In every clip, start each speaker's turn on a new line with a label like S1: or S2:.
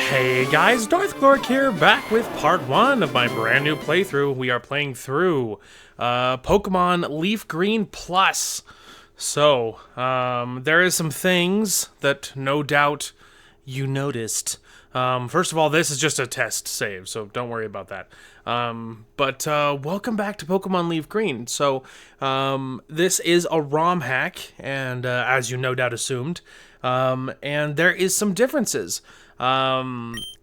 S1: Hey guys, Darth Glork here, back with part 1 of my brand new playthrough. We are playing through Pokemon Leaf Green Plus. So, there is some things that no doubt you noticed. First of all, this is just a test save, so don't worry about that. But welcome back to Pokemon Leaf Green. So, this is a ROM hack, and as you no doubt assumed, and there is some differences.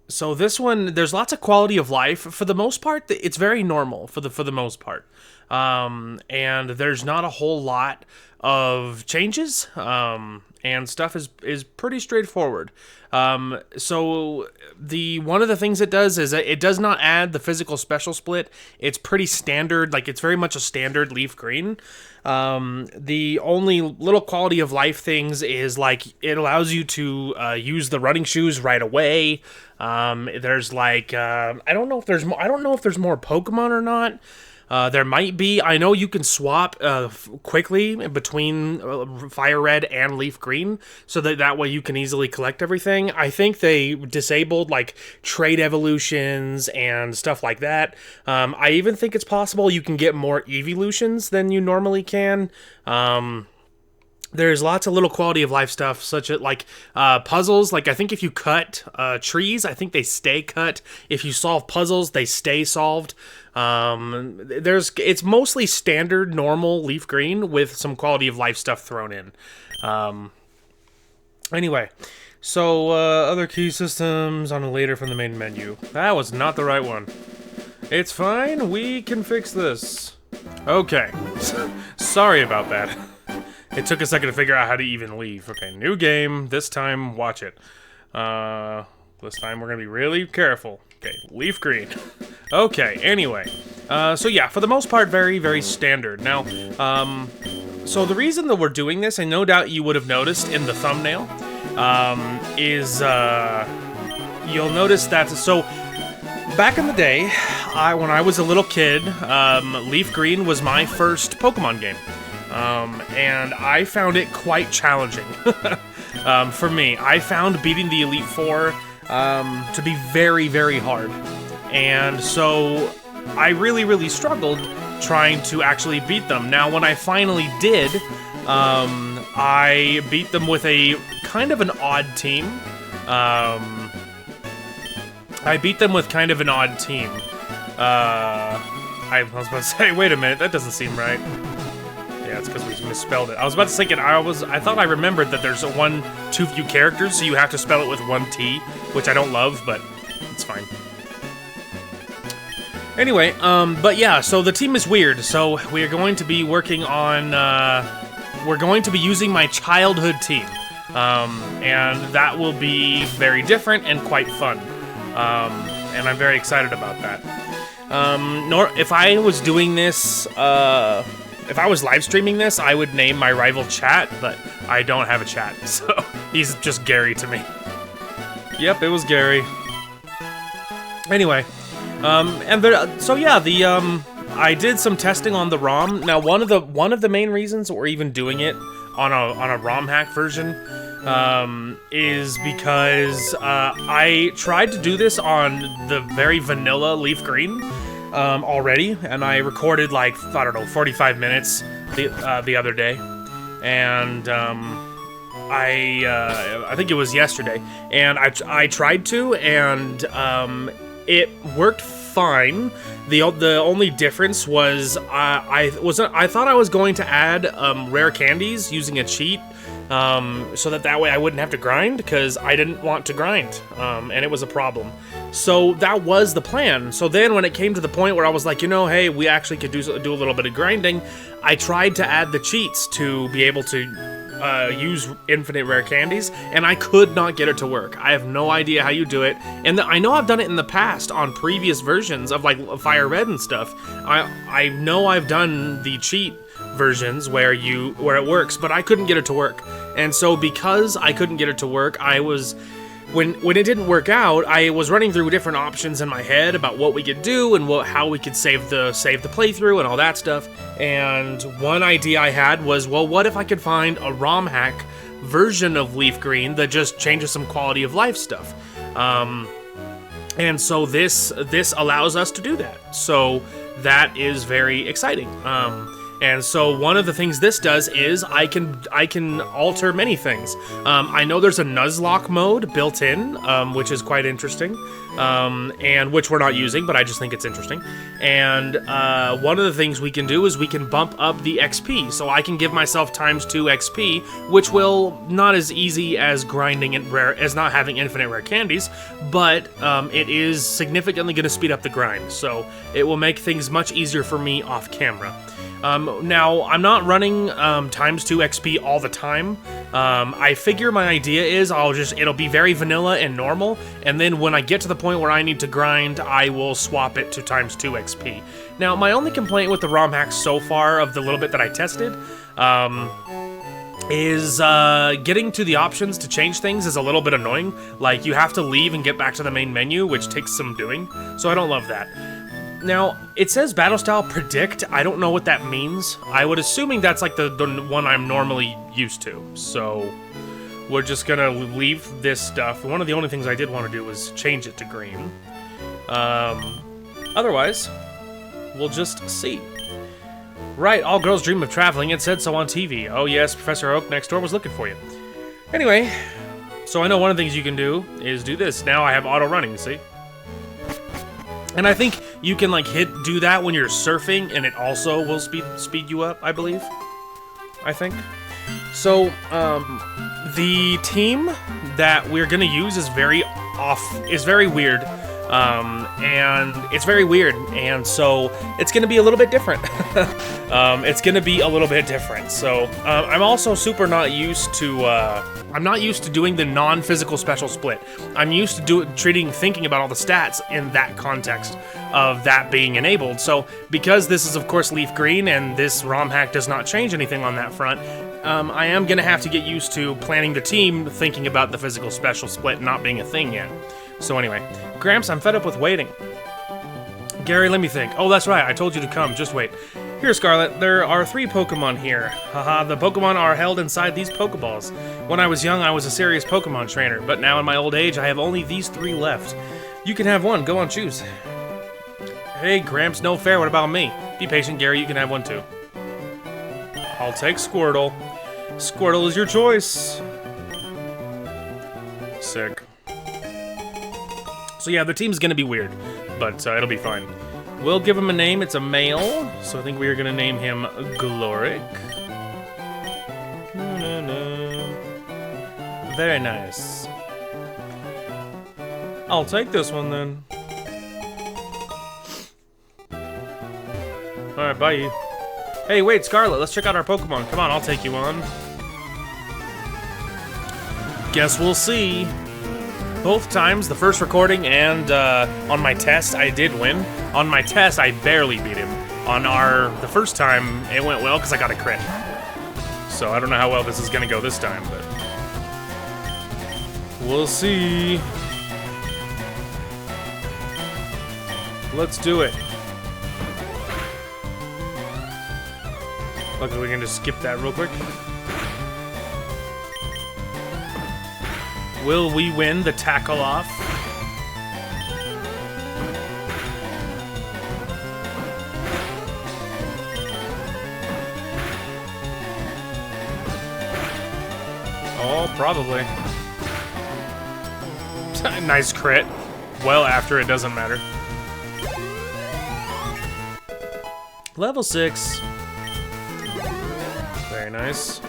S1: So this one, there's lots of quality of life. For the most part, it's very normal for the most part. And there's not a whole lot of changes. And stuff is pretty straightforward. So one of the things it does is it does not add the physical special split. It's pretty standard, like it's very much a standard Leaf Green. The only little quality of life things is like it allows you to use the running shoes right away. There's like I don't know if there's more Pokemon or not. There might be. I know you can swap quickly between Fire Red and Leaf Green, so that way you can easily collect everything. I think they disabled like trade evolutions and stuff like that. I even think it's possible you can get more evolutions than you normally can. There's lots of little quality of life stuff, such as like puzzles. Like I think if you cut trees, I think they stay cut. If you solve puzzles, they stay solved. It's mostly standard, normal Leaf Green with some quality of life stuff thrown in. Anyway, so other key systems on a later from the main menu. That was not the right one. It's fine. We can fix this. Okay. Sorry about that. It took a second to figure out how to even leave. Okay, new game. This time, watch it. This time we're gonna be really careful. Okay, Leaf Green. Okay, anyway. So yeah, for the most part, very, very standard. Now, so the reason that we're doing this, and no doubt you would have noticed in the thumbnail, is, you'll notice that, so, back in the day, when I was a little kid, Leaf Green was my first Pokemon game. And I found it quite challenging. For me, I found beating the Elite Four to be very, very hard. And so I really, really struggled trying to actually beat them. Now, when I finally did, I beat them with a kind of an odd team. I beat them with kind of an odd team. I was about to say, wait a minute, that doesn't seem right. Yeah, it's because we misspelled it. I was about to say it. I thought I remembered that there's too few characters, so you have to spell it with one T, which I don't love, but it's fine. Anyway, but yeah, so the team is weird. So we are going to be working on, we're going to be using my childhood team, and that will be very different and quite fun, and I'm very excited about that. If I was doing this, if I was live streaming this, I would name my rival Chat, but I don't have a chat, so he's just Gary to me. Yep, it was Gary. Anyway, so yeah, I did some testing on the ROM. Now, one of the main reasons we're even doing it on a ROM hack version, is because I tried to do this on the very vanilla Leaf Green. Already, and I recorded like, I don't know, 45 minutes the other day, and I think it was yesterday, and I tried to, and it worked fine. The only difference was I thought I was going to add rare candies using a cheat, so that way I wouldn't have to grind, because I didn't want to grind, and it was a problem. So that was the plan. So then when it came to the point where I was like, you know, hey, we actually could do a little bit of grinding, I tried to add the cheats to be able to use infinite rare candies, and I could not get it to work. I have no idea how you do it, and I know I've done it in the past on previous versions of like Fire Red and stuff. I know I've done the cheat versions where it works, but I couldn't get it to work. And so because I couldn't get it to work, when it didn't work out, I was running through different options in my head about what we could do and how we could save the playthrough and all that stuff. And one idea I had was, well, what if I could find a ROM hack version of Leaf Green that just changes some quality of life stuff? And so this allows us to do that. So that is very exciting. And so one of the things this does is I can alter many things. I know there's a Nuzlocke mode built in, which is quite interesting, and which we're not using, but I just think it's interesting. And one of the things we can do is we can bump up the XP. So I can give myself ×2 XP, which will not as easy as grinding it rare, as not having infinite rare candies, but it is significantly going to speed up the grind. So it will make things much easier for me off camera. Now, I'm not running ×2 XP all the time. I figure my idea is it'll be very vanilla and normal, and then when I get to the point where I need to grind, I will swap it to ×2 XP. Now, my only complaint with the ROM hacks so far of the little bit that I tested, is getting to the options to change things is a little bit annoying. Like, you have to leave and get back to the main menu, which takes some doing, so I don't love that. Now, it says Battle Style Predict. I don't know what that means. I would assuming that's like the one I'm normally used to. So, we're just gonna leave this stuff. One of the only things I did want to do was change it to green. Otherwise, we'll just see. Right, all girls dream of traveling. It said so on TV. Oh yes, Professor Oak next door was looking for you. Anyway, so I know one of the things you can do is do this. Now I have auto running, see? And I think you can like do that when you're surfing, and it also will speed you up, I believe. I think. So, the team that we're gonna use is very weird. And it's very weird, and so it's gonna be a little bit different. It's gonna be a little bit different. So, I'm also super not used to, I'm not used to doing the non-physical special split. I'm used to thinking about all the stats in that context of that being enabled. So, because this is of course Leaf Green, and this ROM hack does not change anything on that front, I am gonna have to get used to planning the team thinking about the physical special split not being a thing yet. So anyway, Gramps, I'm fed up with waiting. Gary, let me think. Oh, that's right, I told you to come, just wait. Here, Scarlet, there are 3 Pokemon here. Haha, the Pokemon are held inside these Pokeballs. When I was young, I was a serious Pokemon trainer, but now in my old age, I have only these 3 left. You can have one, go on, choose. Hey, Gramps, no fair, what about me? Be patient, Gary, you can have one too. I'll take Squirtle. Squirtle is your choice. Sick. So yeah, the team's gonna be weird, but it'll be fine. We'll give him a name. It's a male, so I think we are gonna name him Gloric. Very nice. I'll take this one then. Alright, bye. Hey, wait, Scarlet, let's check out our Pokemon. Come on, I'll take you on. Guess we'll see. Both times, the first recording and on my test, I did win. On my test, I barely beat him. On the first time, it went well because I got a crit. So I don't know how well this is gonna go this time, but we'll see. Let's do it. Look, we can just skip that real quick. Will we win the tackle off? Oh, probably. Nice crit. Well after, it doesn't matter. Level 6. Very nice.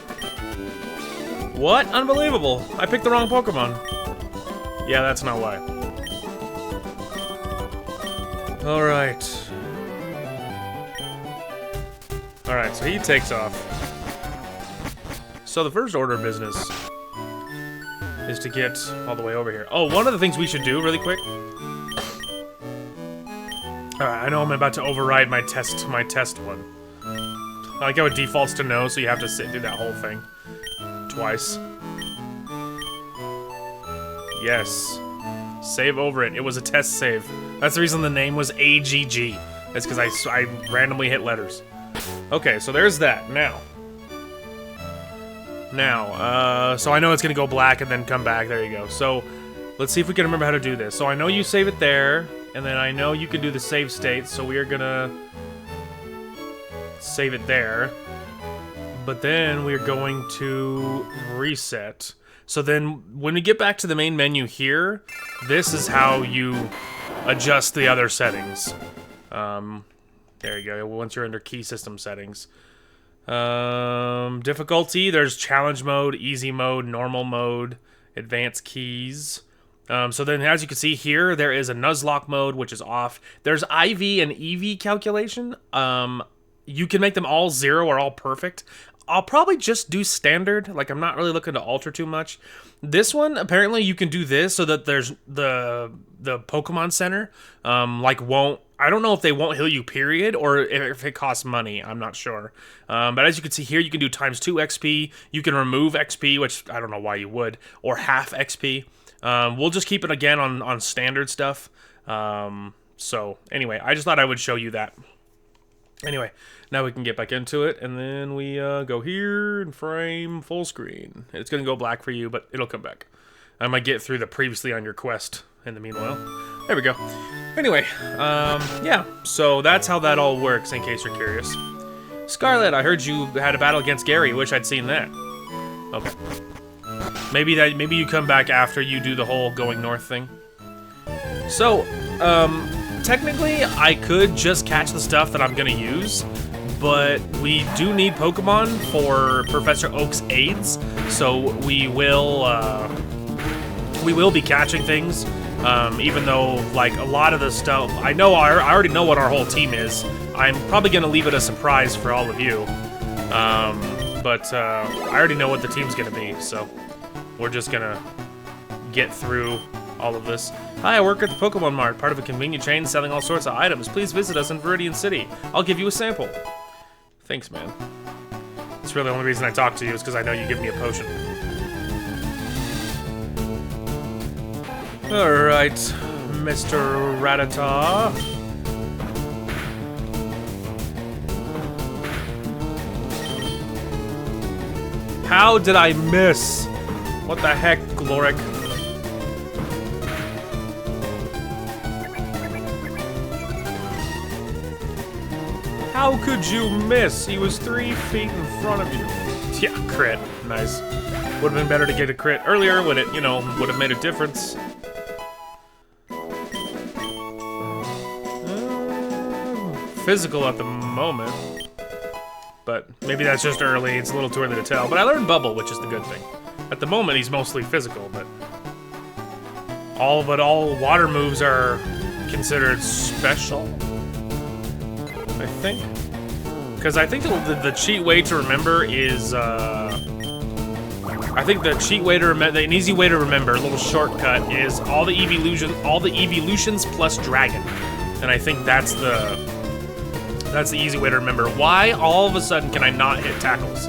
S1: What? Unbelievable. I picked the wrong Pokemon. Yeah, that's not why. Alright. Alright, so he takes off. So the first order of business is to get all the way over here. Oh, one of the things we should do really quick. Alright, I know I'm about to override my test one. I like how it defaults to no, so you have to sit through that whole thing. Twice. Yes. Save over it. It was a test save. That's the reason the name was AGG. That's because I randomly hit letters. Okay, so there's that. Now, so I know it's gonna go black and then come back. There you go. So, Let's see if we can remember how to do this. So I know you save it there, and then I know you can do the save state, so we are gonna save it there. But then we're going to reset. So then when we get back to the main menu here, this is how you adjust the other settings. There you go, once you're under key system settings. Difficulty, there's challenge mode, easy mode, normal mode, advanced keys. So then as you can see here, there is a Nuzlocke mode, which is off. There's IV and EV calculation. You can make them all 0 or all perfect. I'll probably just do standard. Like, I'm not really looking to alter too much. This one, apparently you can do this so that there's the Pokemon Center, won't... I don't know if they won't heal you, period, or if it costs money. I'm not sure. But as you can see here, you can do ×2 XP. You can remove XP, which I don't know why you would, or half XP. We'll just keep it again on standard stuff. So anyway, I just thought I would show you that. Anyway, now we can get back into it, and then we go here and frame full screen. It's going to go black for you, but it'll come back. I might get through the previously on your quest in the meanwhile. There we go. Anyway, yeah, so that's how that all works, in case you're curious. Scarlet, I heard you had a battle against Gary. Wish I'd seen that. Okay. Maybe you come back after you do the whole going north thing. So, technically, I could just catch the stuff that I'm gonna use, but we do need Pokemon for Professor Oak's aids, so we will be catching things, even though, like, a lot of the stuff, I already know what our whole team is. I'm probably gonna leave it a surprise for all of you, but I already know what the team's gonna be, so we're just gonna get through all of this. Hi, I work at the Pokemon Mart, part of a convenient chain selling all sorts of items. Please visit us in Viridian City. I'll give you a sample. Thanks, man. That's really the only reason I talk to you is because I know you give me a potion. Alright, Mr. Rattata. How did I miss? What the heck, Gloric? How could you miss? He was 3 feet in front of you. Yeah, crit. Nice. Would have been better to get a crit earlier when it, you know, would have made a difference. Physical at the moment. But maybe that's just early. It's a little too early to tell. But I learned Bubble, which is the good thing. At the moment, he's mostly physical, but all water moves are considered special, I think. Because I think the cheat way to remember is, I think the cheat way to remember, an easy way to remember, a little shortcut, is all the evolutions plus dragon. And I think that's the easy way to remember. Why all of a sudden can I not hit tackles?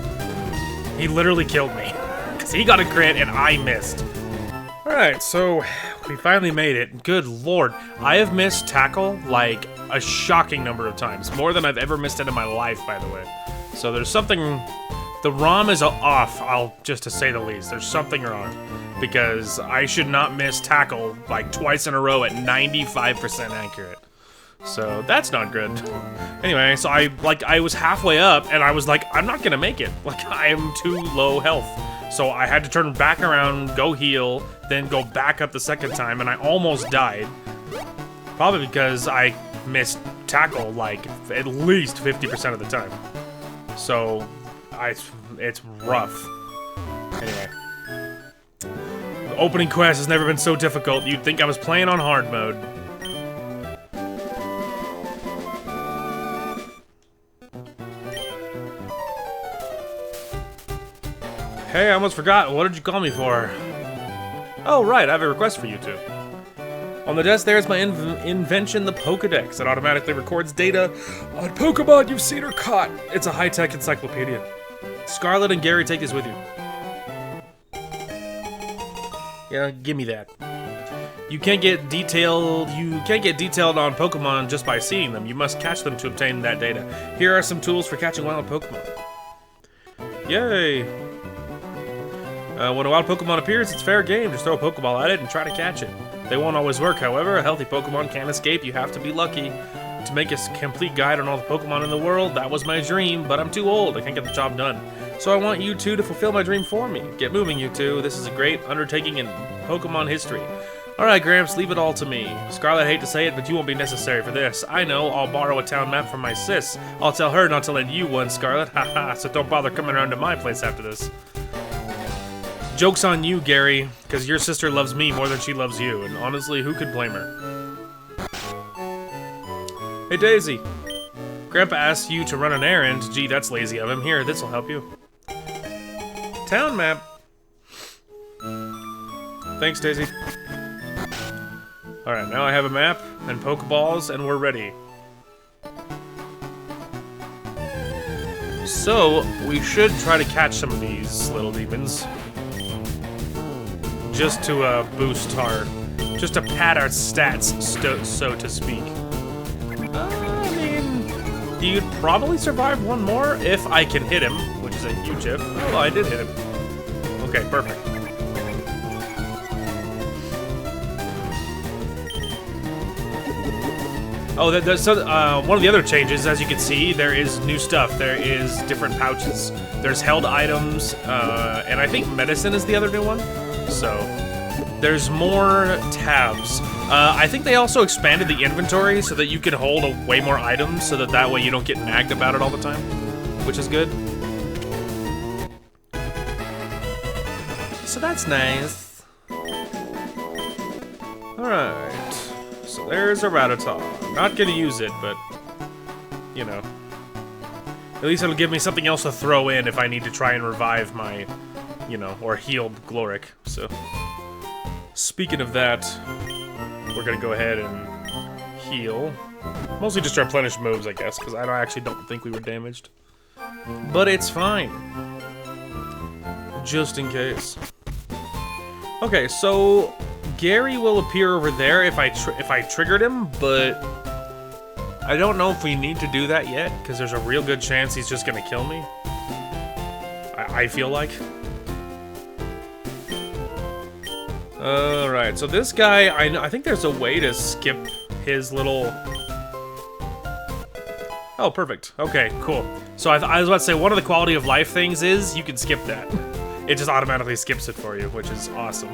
S1: He literally killed me. Because he got a crit and I missed. Alright, so we finally made it. Good lord. I have missed tackle like a shocking number of times. More than I've ever missed it in my life, by the way. So there's something... The ROM is off, just to say the least. There's something wrong. Because I should not miss tackle like twice in a row at 95% accurate. So that's not good. Anyway, so I was halfway up and I was like, I'm not gonna make it. Like, I am too low health. So I had to turn back around, go heal, then go back up the second time, and I almost died. Probably because I missed tackle like at least 50% of the time. So it's rough. Anyway. The opening quest has never been so difficult. You'd think I was playing on hard mode. Hey, I almost forgot. What did you call me for? Oh, right. I have a request for you two. On the desk, there's my invention, the Pokedex. It automatically records data on Pokemon you've seen or caught. It's a high-tech encyclopedia. Scarlet and Gary, take this with you. Yeah, give me that. You can't get detailed on Pokemon just by seeing them. You must catch them to obtain that data. Here are some tools for catching wild Pokemon. Yay! When a wild Pokemon appears, it's fair game. Just throw a Pokeball at it and try to catch it. They won't always work, however. A healthy Pokemon can't escape. You have to be lucky. To make a complete guide on all the Pokemon in the world, that was my dream, but I'm too old. I can't get the job done. So I want you two to fulfill my dream for me. Get moving, you two. This is a great undertaking in Pokemon history. Alright, Gramps, leave it all to me. Scarlet, I hate to say it, but you won't be necessary for this. I know, I'll borrow a town map from my sis. I'll tell her not to lend you one, Scarlet. Haha, so don't bother coming around to my place after this. Joke's on you, Gary, because your sister loves me more than she loves you, and honestly, who could blame her? Hey, Daisy. Grandpa asked you to run an errand. Gee, that's lazy of him. Here, this'll help you. Town map. Thanks, Daisy. Alright, now I have a map and Pokeballs, and we're ready. So, we should try to catch some of these little demons. Just to boost our... just to pad our stats, so to speak. I mean, you'd probably survive one more if I can hit him, which is a huge if. Oh, I did hit him. Okay, perfect. Oh, one of the other changes, as you can see, there is new stuff. There is different pouches. There's held items, and I think medicine is the other new one. So, there's more tabs. I think they also expanded the inventory so that you can hold way more items, so that way you don't get nagged about it all the time, which is good. So that's nice. Alright. So there's a Rattata. Not gonna use it, but, you know. At least it'll give me something else to throw in if I need to try and revive my, you know, or heal Glorick. So, speaking of that, we're gonna go ahead and heal. Mostly just replenish moves, I guess, because I actually don't think we were damaged. But it's fine. Just in case. Okay, so Gary will appear over there if I triggered him, but I don't know if we need to do that yet, because there's a real good chance he's just gonna kill me. I feel like. Alright, so this guy, I think there's a way to skip his little... Oh, perfect. Okay, cool. So I was about to say, one of the quality of life things is you can skip that. It just automatically skips it for you, which is awesome.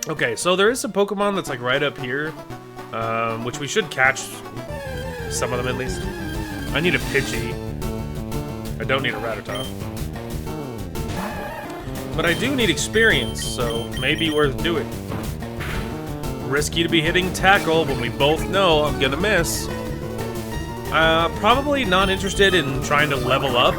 S1: Okay, so there is some Pokemon that's like right up here, which we should catch some of them at least. I need a Pidgey. I don't need a Rattata. But I do need experience, so maybe worth doing. Risky to be hitting tackle when we both know I'm gonna miss. Probably not interested in trying to level up,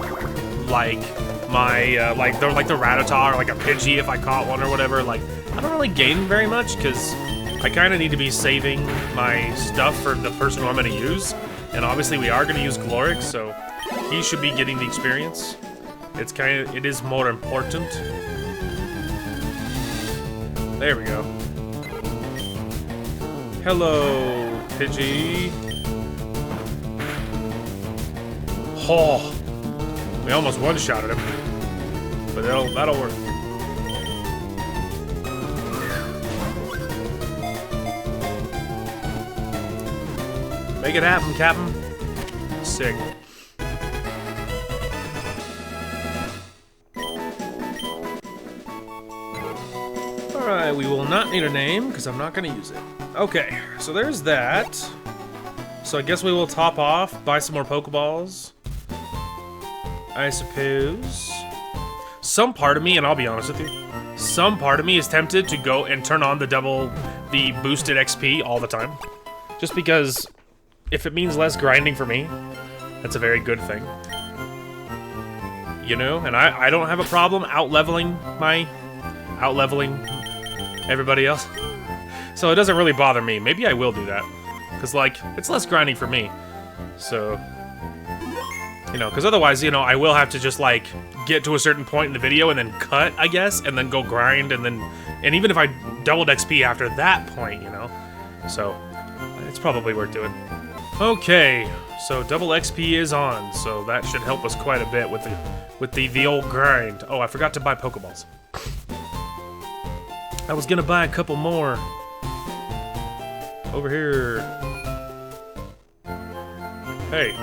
S1: like my like the Rattata or like a Pidgey if I caught one or whatever. Like I don't really gain very much because I kind of need to be saving my stuff for the person who I'm gonna use, and obviously we are gonna use Glorick, so he should be getting the experience. It is more important. There we go. Hello, Pidgey. Oh, we almost one-shotted him, but that'll work. Make it happen, Captain. Sick. Alright, we will not need a name, because I'm not going to use it. Okay, so there's that. So I guess we will top off, buy some more Pokeballs. I suppose. Some part of me, and I'll be honest with you, some part of me is tempted to go and turn on the boosted XP all the time. Just because if it means less grinding for me, that's a very good thing. You know, and I don't have a problem out-leveling everybody else. So it doesn't really bother me. Maybe I will do that. Because, like, it's less grinding for me. So, you know, because otherwise, you know, I will have to just, like, get to a certain point in the video and then cut, I guess, and then go grind, and even if I doubled XP after that point, you know. So, it's probably worth doing. Okay, so double XP is on, so that should help us quite a bit with the old grind. Oh, I forgot to buy Pokeballs. I was gonna buy a couple more. Over here. Hey,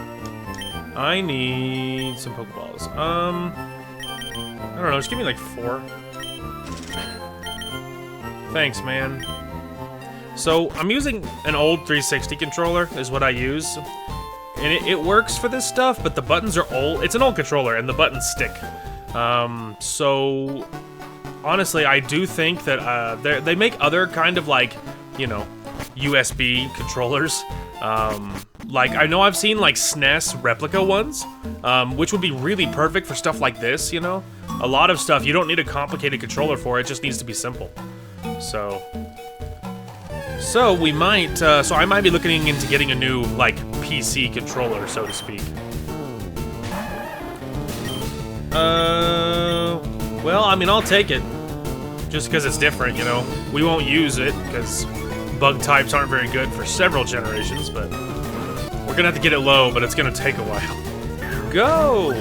S1: I need some Pokeballs. I don't know, just give me like 4. Thanks, man. So, I'm using an old 360 controller, is what I use. And it works for this stuff, but the buttons are old. It's an old controller, and the buttons stick. So, honestly, I do think that they make other kind of, like, you know, USB controllers. Like, I know I've seen, like, SNES replica ones, which would be really perfect for stuff like this, you know? A lot of stuff, you don't need a complicated controller for, it just needs to be simple. So we might, so I might be looking into getting a new, like, PC controller, so to speak. Well, I mean, I'll take it. Just because it's different, you know? We won't use it, because bug types aren't very good for several generations, but we're gonna have to get it low, but it's gonna take a while. Go!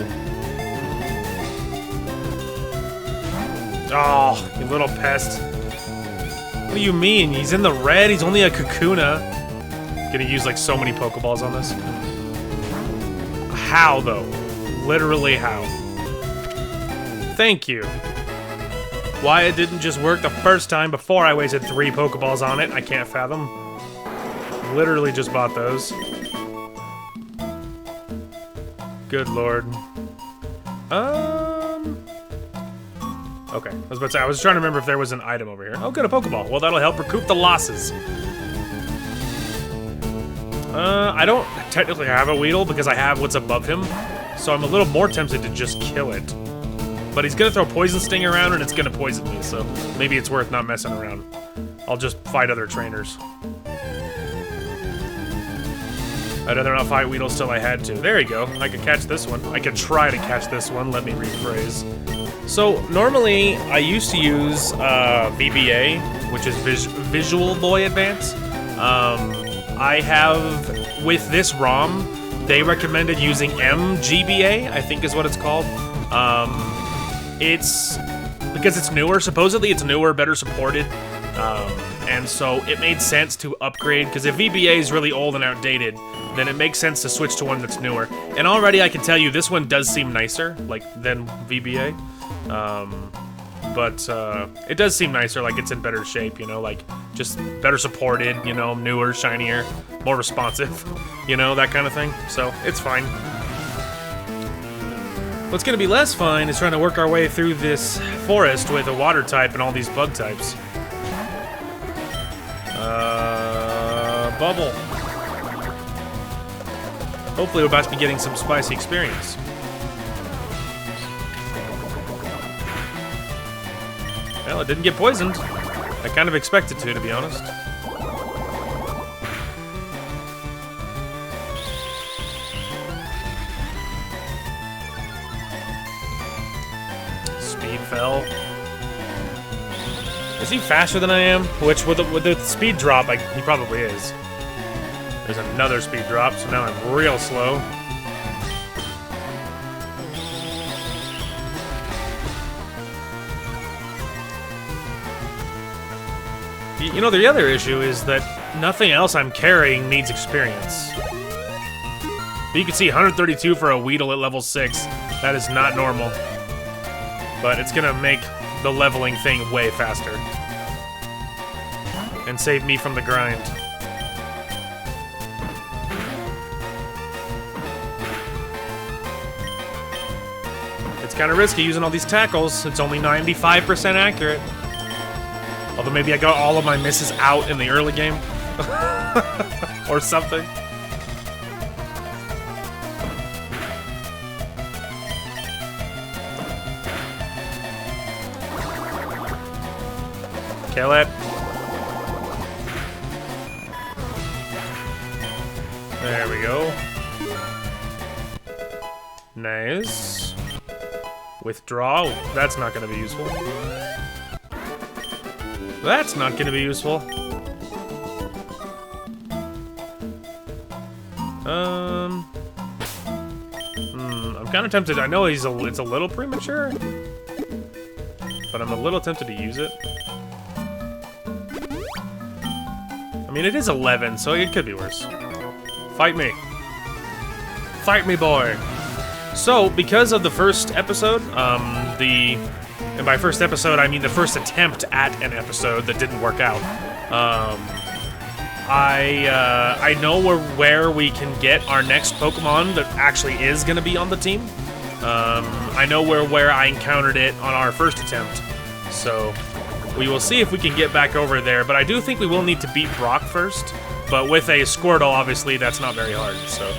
S1: Oh, you little pest. What do you mean? He's in the red, he's only a Kakuna. Gonna use like so many Pokeballs on this. How though? Literally how? Thank you. Why it didn't just work the first time before I wasted 3 Pokeballs on it, I can't fathom. Literally just bought those. Good lord. Okay, I was about to say, I was trying to remember if there was an item over here. Oh, good, a Pokeball. Well, that'll help recoup the losses. I don't technically have a Weedle because I have what's above him, so I'm a little more tempted to just kill it. But he's gonna throw Poison Sting around and it's gonna poison me, so maybe it's worth not messing around. I'll just fight other trainers. I'd rather not fight Weedles till I had to. There you go. I could catch this one. I could try to catch this one. Let me rephrase. So, normally, I used to use VBA, which is Visual Boy Advance. I have, with this ROM, they recommended using MGBA, I think is what it's called. It's, because it's newer, supposedly it's newer, better supported, and so it made sense to upgrade, because if VBA is really old and outdated, then it makes sense to switch to one that's newer. And already I can tell you this one does seem nicer, like, than VBA. But it does seem nicer, like it's in better shape, you know, like just better supported, you know, newer, shinier, more responsive, you know, that kind of thing. So it's fine. What's gonna be less fine is trying to work our way through this forest with a water type and all these bug types. Bubble. Hopefully we're about to be getting some spicy experience. Well, it didn't get poisoned. I kind of expected to be honest. Speed fell. Is he faster than I am? Which, with the speed drop, he probably is. There's another speed drop, so now I'm real slow. You know, the other issue is that nothing else I'm carrying needs experience. But you can see 132 for a Weedle at level 6. That is not normal. But it's gonna make the leveling thing way faster. And save me from the grind. It's kind of risky using all these tackles. It's only 95% accurate. Although maybe I got all of my misses out in the early game. Or something. Kill it. There we go. Nice. Withdraw. That's not going to be useful. That's not going to be useful. I'm kind of tempted. I know it's a little premature, but I'm a little tempted to use it. I mean, it is 11, so it could be worse. Fight me. Fight me, boy. So, because of the first episode, and by first episode, I mean the first attempt at an episode that didn't work out, I know where we can get our next Pokemon that actually is going to be on the team. I know where I encountered it on our first attempt, so we will see if we can get back over there. But I do think we will need to beat Brock first. But with a Squirtle, obviously, that's not very hard. So,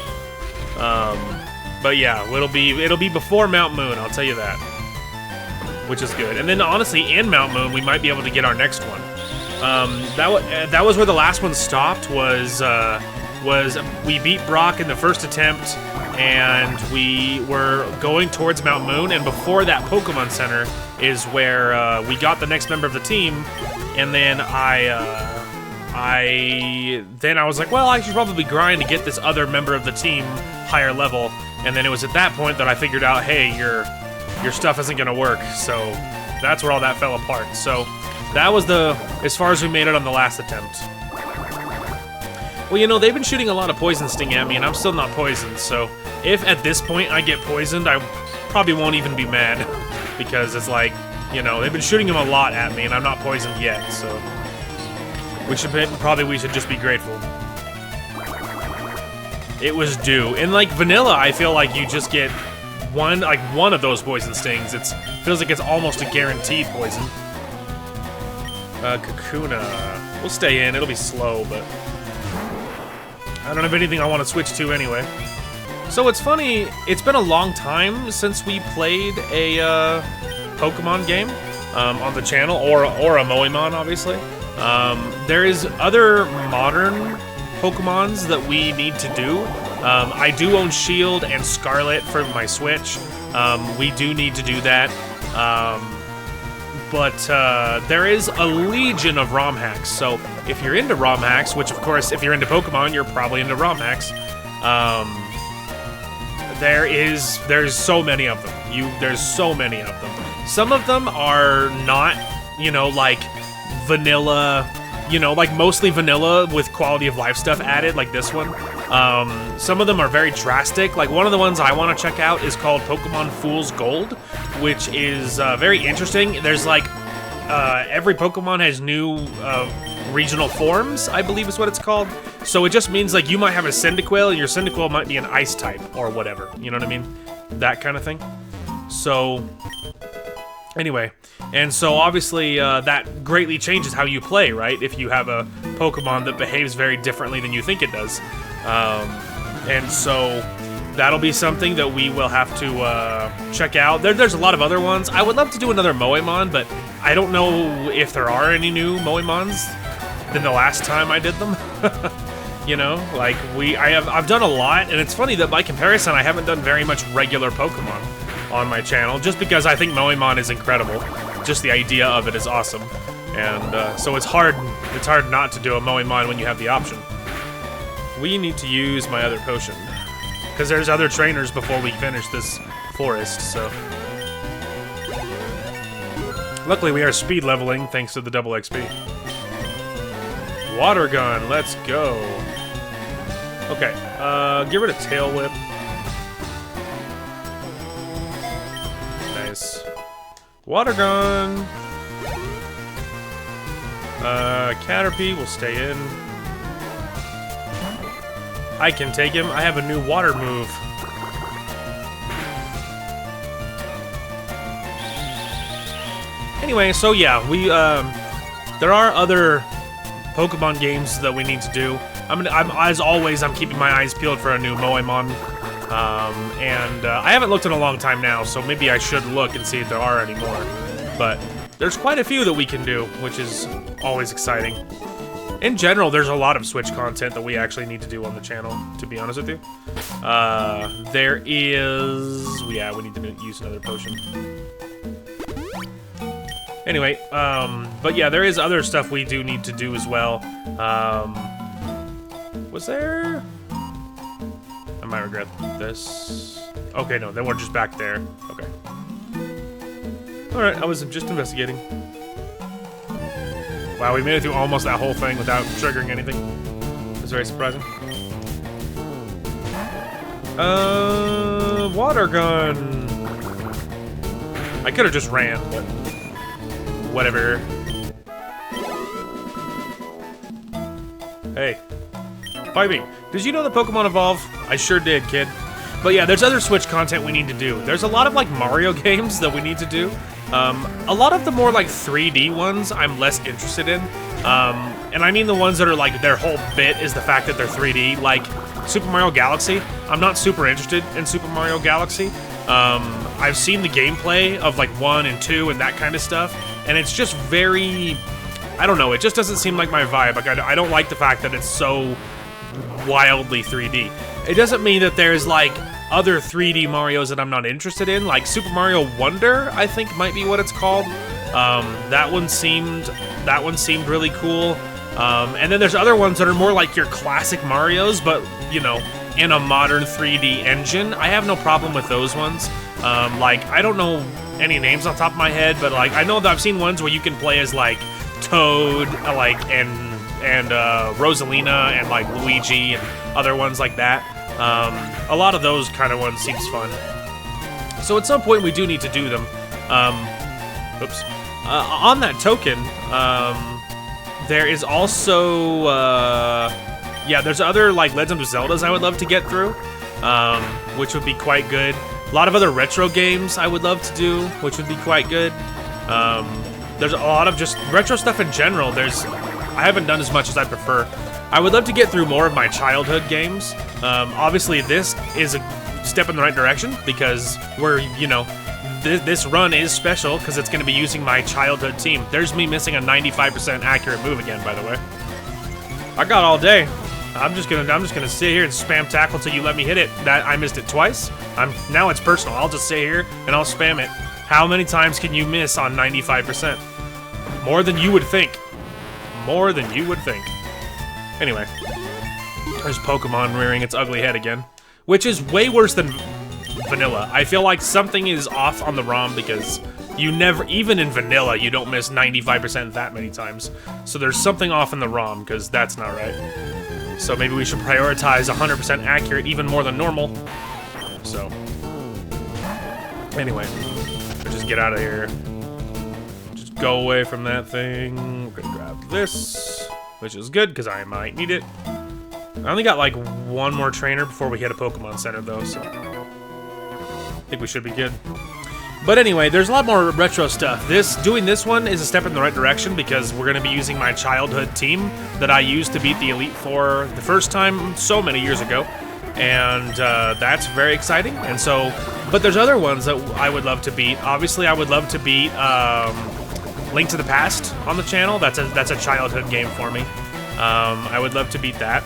S1: but yeah, it'll be before Mount Moon. I'll tell you that, which is good. And then honestly, in Mount Moon, we might be able to get our next one. That was where the last one stopped. Was we beat Brock in the first attempt, and we were going towards Mount Moon. And before that Pokemon Center is where we got the next member of the team. And then I was like, well, I should probably grind to get this other member of the team higher level. And then it was at that point that I figured out, hey, your stuff isn't gonna work. So that's where all that fell apart. So that was as far as we made it on the last attempt. Well, you know, they've been shooting a lot of Poison Sting at me, and I'm still not poisoned. So if at this point I get poisoned, I probably won't even be mad, because it's like, you know, they've been shooting them a lot at me, and I'm not poisoned yet. So we should just be grateful. It was due. In like vanilla, I feel like you just get one of those poison stings. It feels like it's almost a guaranteed poison. Kakuna. We'll stay in. It'll be slow, but I don't have anything I want to switch to anyway. So it's funny. It's been a long time since we played a Pokemon game on the channel, or a Moemon, obviously. There is other modern Pokemons that we need to do. I do own Shield and Scarlet for my Switch. We do need to do that. But there is a legion of ROM hacks. So if you're into ROM hacks, which of course, if you're into Pokemon, you're probably into ROM hacks. There's so many of them. There's so many of them. Some of them are not, you know, like vanilla, you know, like mostly vanilla with quality of life stuff added, like this one. Some of them are very drastic. Like one of the ones I want to check out is called Pokemon Fool's Gold, which is very interesting. There's like every Pokemon has new regional forms, I believe is what it's called. So it just means like you might have a Cyndaquil and your Cyndaquil might be an ice type or whatever. You know what I mean? That kind of thing. So anyway, and so obviously that greatly changes how you play, right? If you have a Pokemon that behaves very differently than you think it does. And so that'll be something that we will have to check out. There's a lot of other ones. I would love to do another Moemon, but I don't know if there are any new Moemons than the last time I did them. You know, like I've done a lot, and it's funny that by comparison, I haven't done very much regular Pokemon on my channel, just because I think Moemon is incredible. Just the idea of it is awesome, and so it's hard not to do a Moemon when you have the option. We need to use my other potion, because there's other trainers before we finish this forest, so. Luckily we are speed leveling thanks to the double XP. Water gun, let's go. Okay, give it a tail whip. Nice. Water gun. Caterpie will stay in. I can take him. I have a new water move. Anyway, so yeah, there are other Pokemon games that we need to do. As always, I'm keeping my eyes peeled for a new Moemon. I haven't looked in a long time now, so maybe I should look and see if there are any more. But there's quite a few that we can do, which is always exciting. In general, there's a lot of Switch content that we actually need to do on the channel, to be honest with you. There is... yeah, we need to use another potion. Anyway, but yeah, there is other stuff we do need to do as well. Was there... I might regret this. Okay, no, then we're just back there. Okay. Alright, I was just investigating. Wow, we made it through almost that whole thing without triggering anything. It's very surprising. Water gun. I could have just ran, but whatever. Hey. Fight me. Did you know that Pokemon Evolve? I sure did, kid. But yeah, there's other Switch content we need to do. There's a lot of like Mario games that we need to do. A lot of the more like 3D ones I'm less interested in. And I mean the ones that are like their whole bit is the fact that they're 3D. Like Super Mario Galaxy. I'm not super interested in Super Mario Galaxy. I've seen the gameplay of like 1 and 2 and that kind of stuff. And it's just very... I don't know, it just doesn't seem like my vibe. Like I don't like the fact that it's so wildly 3D. It doesn't mean that there's like other 3D Marios that I'm not interested in, like Super Mario Wonder, I think might be what it's called. That one seemed really cool. And then there's other ones that are more like your classic Marios, but you know, in a modern 3D engine. I have no problem with those ones. Like I don't know any names off the top of my head, but like I know that I've seen ones where you can play as like Toad, like and Rosalina and like Luigi and other ones like that. A lot of those kind of ones seems fun. So at some point we do need to do them. Oops. On that token, there is also yeah, there's other like Legend of Zeldas I would love to get through, which would be quite good. A lot of other retro games I would love to do, which would be quite good. There's a lot of just retro stuff in general. I haven't done as much as I prefer. I would love to get through more of my childhood games. Obviously, this is a step in the right direction because we're, you know, this run is special because it's going to be using my childhood team. There's me missing a 95% accurate move again, by the way. I got all day. I'm just gonna sit here and spam tackle till you let me hit it. That I missed it twice. Now it's personal. I'll just sit here and I'll spam it. How many times can you miss on 95%? More than you would think. More than you would think. Anyway, there's Pokemon rearing its ugly head again, which is way worse than vanilla. I feel like something is off on the ROM because you never, even in vanilla, you don't miss 95% that many times. So there's something off in the ROM because that's not right. So maybe we should prioritize 100% accurate even more than normal. So, anyway, let's just get out of here. Just go away from that thing. We're gonna grab this, which is good because I might need it. I only got like one more trainer before we hit a Pokemon Center though, so I think we should be good. But anyway, there's a lot more retro stuff. Doing this one is a step in the right direction because we're going to be using my childhood team that I used to beat the Elite Four the first time so many years ago. And that's very exciting. And so, but there's other ones that I would love to beat. Obviously, I would love to beat Link to the Past on the channel. That's a childhood game for me. I would love to beat that.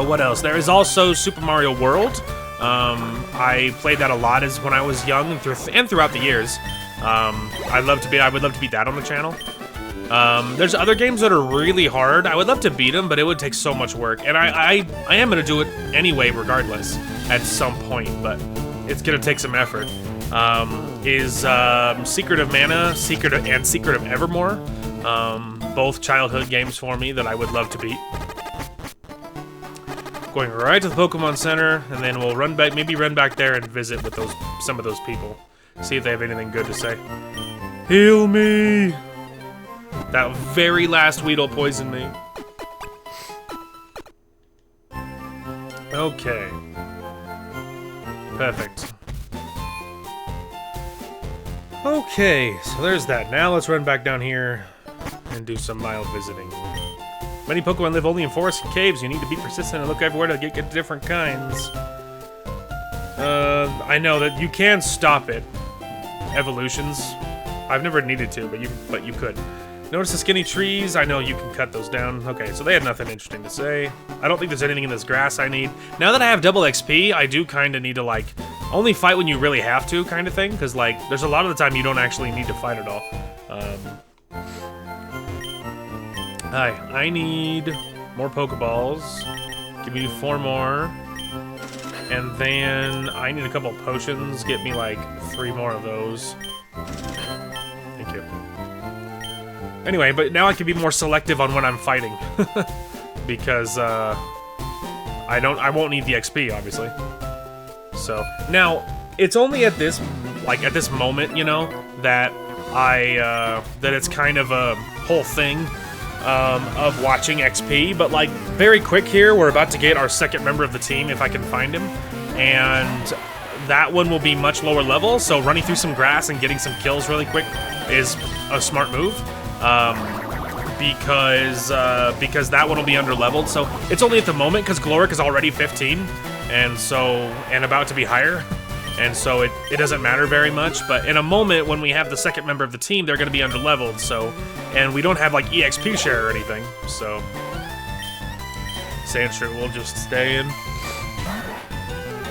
S1: What else? There is also Super Mario World. I played that a lot as when I was young and throughout the years. I would love to beat that on the channel. There's other games that are really hard. I would love to beat them, but it would take so much work. And I am going to do it anyway, regardless, at some point, but it's going to take some effort. Secret of Mana, Secret of Evermore. Both childhood games for me that I would love to beat. Going right to the Pokemon Center, and then we'll maybe run back there and visit with some of those people. See if they have anything good to say. Heal me! That very last Weedle poisoned me. Okay. Perfect. Okay, so there's that. Now let's run back down here and do some mild visiting. Many Pokemon live only in forests and caves. You need to be persistent and look everywhere to get different kinds. I know that you can stop it. Evolutions. I've never needed to, but you could. Notice the skinny trees. I know you can cut those down. Okay, so they had nothing interesting to say. I don't think there's anything in this grass I need. Now that I have double XP, I do kind of need to, like, only fight when you really have to kind of thing. Because, like, there's a lot of the time you don't actually need to fight at all. Hi, I need more Pokeballs. Give me 4 more. And then I need a couple potions. Get me like 3 more of those. Thank you. Anyway, but now I can be more selective on when I'm fighting. Because I won't need the XP, obviously. So now it's only at this moment, you know, that that it's kind of a whole thing of watching XP. But like very quick here, we're about to get our second member of the team if I can find him, and that one will be much lower level. So running through some grass and getting some kills really quick is a smart move. Because that one will be under-leveled. So it's only at the moment because Gloric is already 15, and about to be higher, and so it doesn't matter very much. But in a moment when we have the second member of the team, they're going to be under-leveled. So, and we don't have like EXP share or anything. So Sandshrew will just stay in.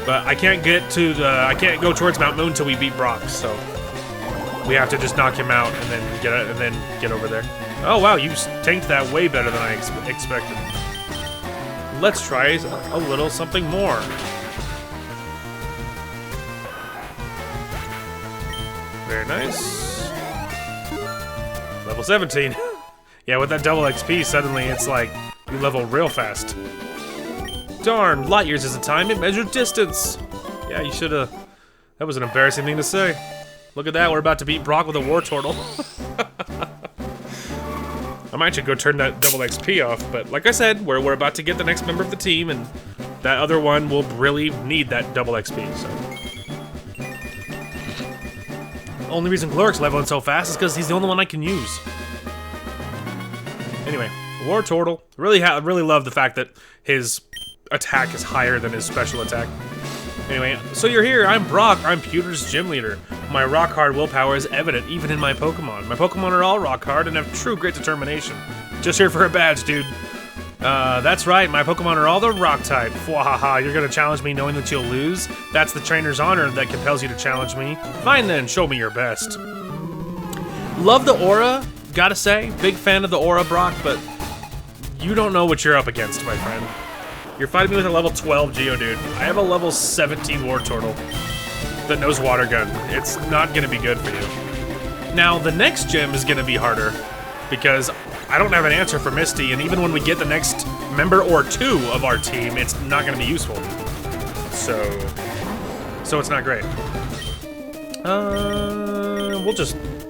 S1: But I can't go towards Mount Moon until we beat Brock. So we have to just knock him out and then get over there. Oh wow, you tanked that way better than I expected. Let's try a little something more. Very nice. Level 17. Yeah, with that double XP, suddenly it's like you level real fast. Darn, light years is a time it measured distance. Yeah, you should've. That was an embarrassing thing to say. Look at that, we're about to beat Brock with a War Turtle. I might should go turn that double XP off, but like I said, we're about to get the next member of the team, and that other one will really need that double XP, so. Only reason Gloric's leveling so fast is because he's the only one I can use. Anyway, War Turtle. Really love the fact that his attack is higher than his special attack. Anyway, so you're here. I'm Brock. I'm Pewter's gym leader. My rock-hard willpower is evident even in my Pokemon. My Pokemon are all rock-hard and have true great determination. Just here for a badge, dude. That's right. My Pokemon are all the rock type. Fwahaha, you're gonna challenge me knowing that you'll lose? That's the trainer's honor that compels you to challenge me. Fine then, show me your best. Love the aura, gotta say. Big fan of the aura, Brock, but you don't know what you're up against, my friend. You're fighting me with a level 12 Geodude. I have a level 17 War Turtle that knows Water Gun. It's not gonna be good for you. Now, the next gym is gonna be harder because I don't have an answer for Misty, and even when we get the next member or 2 of our team, it's not gonna be useful. So it's not great.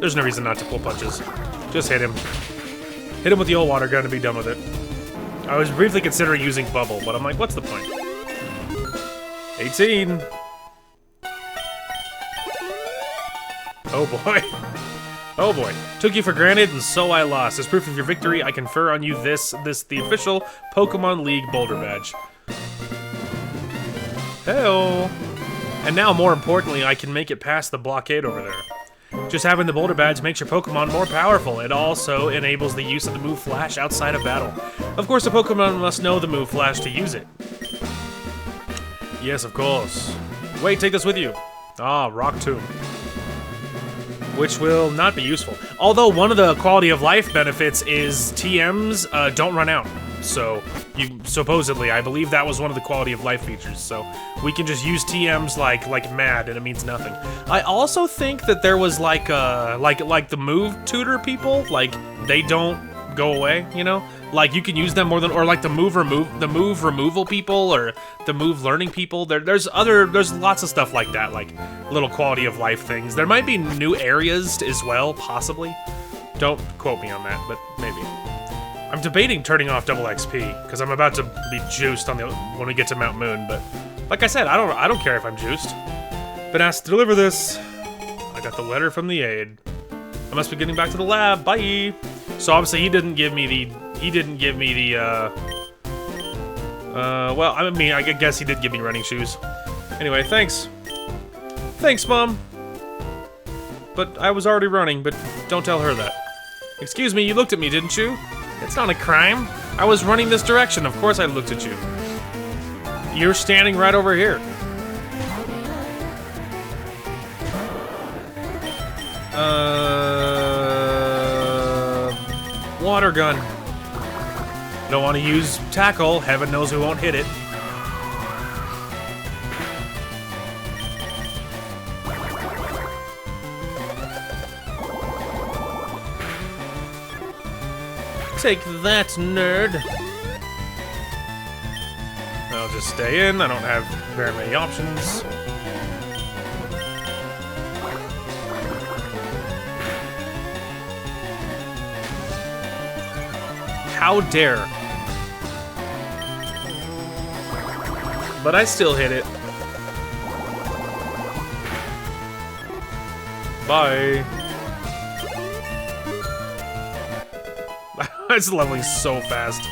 S1: There's no reason not to pull punches. Just hit him. Hit him with the old Water Gun and be done with it. I was briefly considering using Bubble, but I'm like, what's the point? 18. Oh boy. Oh boy. Took you for granted, and so I lost. As proof of your victory, I confer on you the official Pokemon League Boulder Badge. Hey-oh. And now, more importantly, I can make it past the blockade over there. Just having the Boulder Badge makes your Pokemon more powerful. It also enables the use of the move Flash outside of battle. Of course, the Pokemon must know the move Flash to use it. Yes, of course. Wait, take this with you. Ah, Rock Tomb. Which will not be useful. Although one of the quality of life benefits is TMs don't run out. So, supposedly, I believe that was one of the quality of life features. So, we can just use TMs like mad, and it means nothing. I also think that there was like the move tutor people, like they don't go away, you know? Like you can use them more than, or like the move removal people, or the move learning people. There's lots of stuff like that, like little quality of life things. There might be new areas as well, possibly. Don't quote me on that, but maybe. I'm debating turning off double XP because I'm about to be juiced on when we get to Mount Moon. But like I said, I don't care if I'm juiced. Been asked to deliver this. I got the letter from the aide. I must be getting back to the lab. Bye. So obviously he didn't give me the. Well, I mean, I guess he did give me running shoes. Anyway, thanks. Thanks, Mom. But I was already running. But don't tell her that. Excuse me, you looked at me, didn't you? It's not a crime. I was running this direction. Of course I looked at you. You're standing right over here. Water gun. Don't want to use tackle. Heaven knows we won't hit it. Take that, nerd. I'll just stay in. I don't have very many options. How dare. But I still hit it. Bye. It's leveling so fast.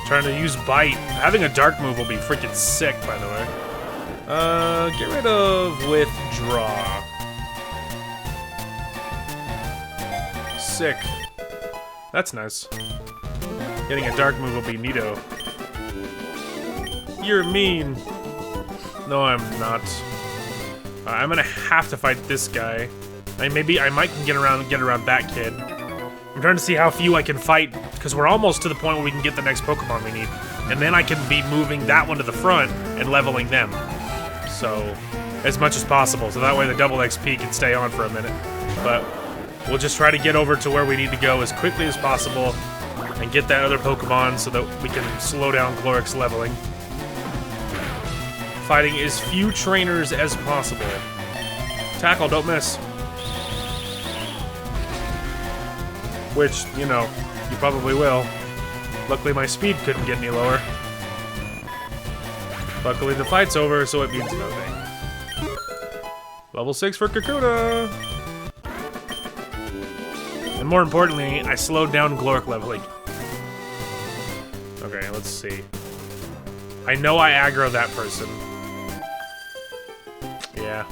S1: Trying to use bite. Having a dark move will be freaking sick, by the way. Get rid of withdraw. Sick. That's nice. Getting a dark move will be neato. You're mean. No, I'm not. I'm gonna have to fight this guy. Maybe I might get around that kid. I'm trying to see how few I can fight, because we're almost to the point where we can get the next Pokemon we need. And then I can be moving that one to the front and leveling them. So, as much as possible, so that way the double XP can stay on for a minute. But we'll just try to get over to where we need to go as quickly as possible and get that other Pokemon so that we can slow down Gloric's leveling. Fighting as few trainers as possible. Tackle, don't miss. Which, you know, you probably will. Luckily my speed couldn't get any lower. Luckily the fight's over, so it means nothing. Level 6 for Kakuna! And more importantly, I slowed down Gloric leveling. Okay, let's see. I know I aggro that person. Yeah.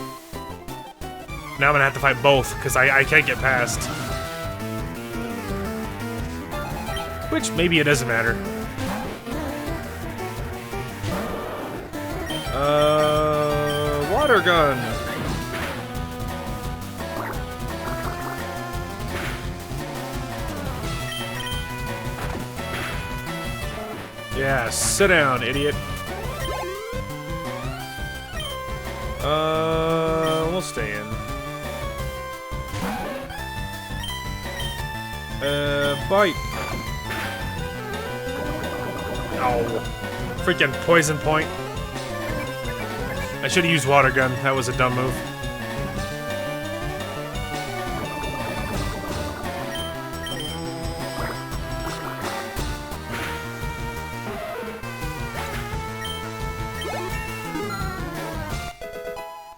S1: Now I'm gonna have to fight both, because I can't get past. Which, maybe it doesn't matter. Water gun. Yeah, sit down, idiot. We'll stay in. Bite. Oh, freaking poison point. I should have used water gun. That was a dumb move.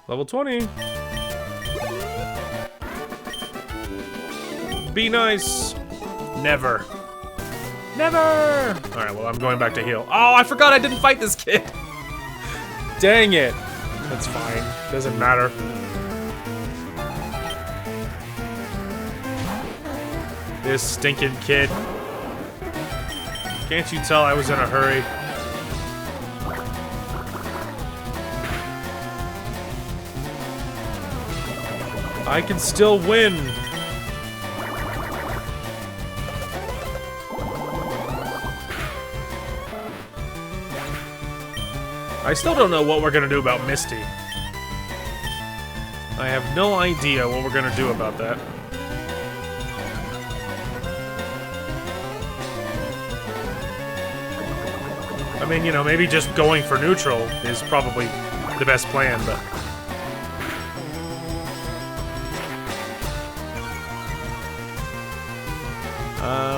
S1: Level 20. Be nice. Never. Never! Alright, well, I'm going back to heal. Oh, I forgot I didn't fight this kid! Dang it. That's fine. Doesn't matter. This stinking kid. Can't you tell I was in a hurry? I can still win! I still don't know what we're gonna do about Misty. I have no idea what we're gonna do about that. I mean, you know, maybe just going for neutral is probably the best plan, but...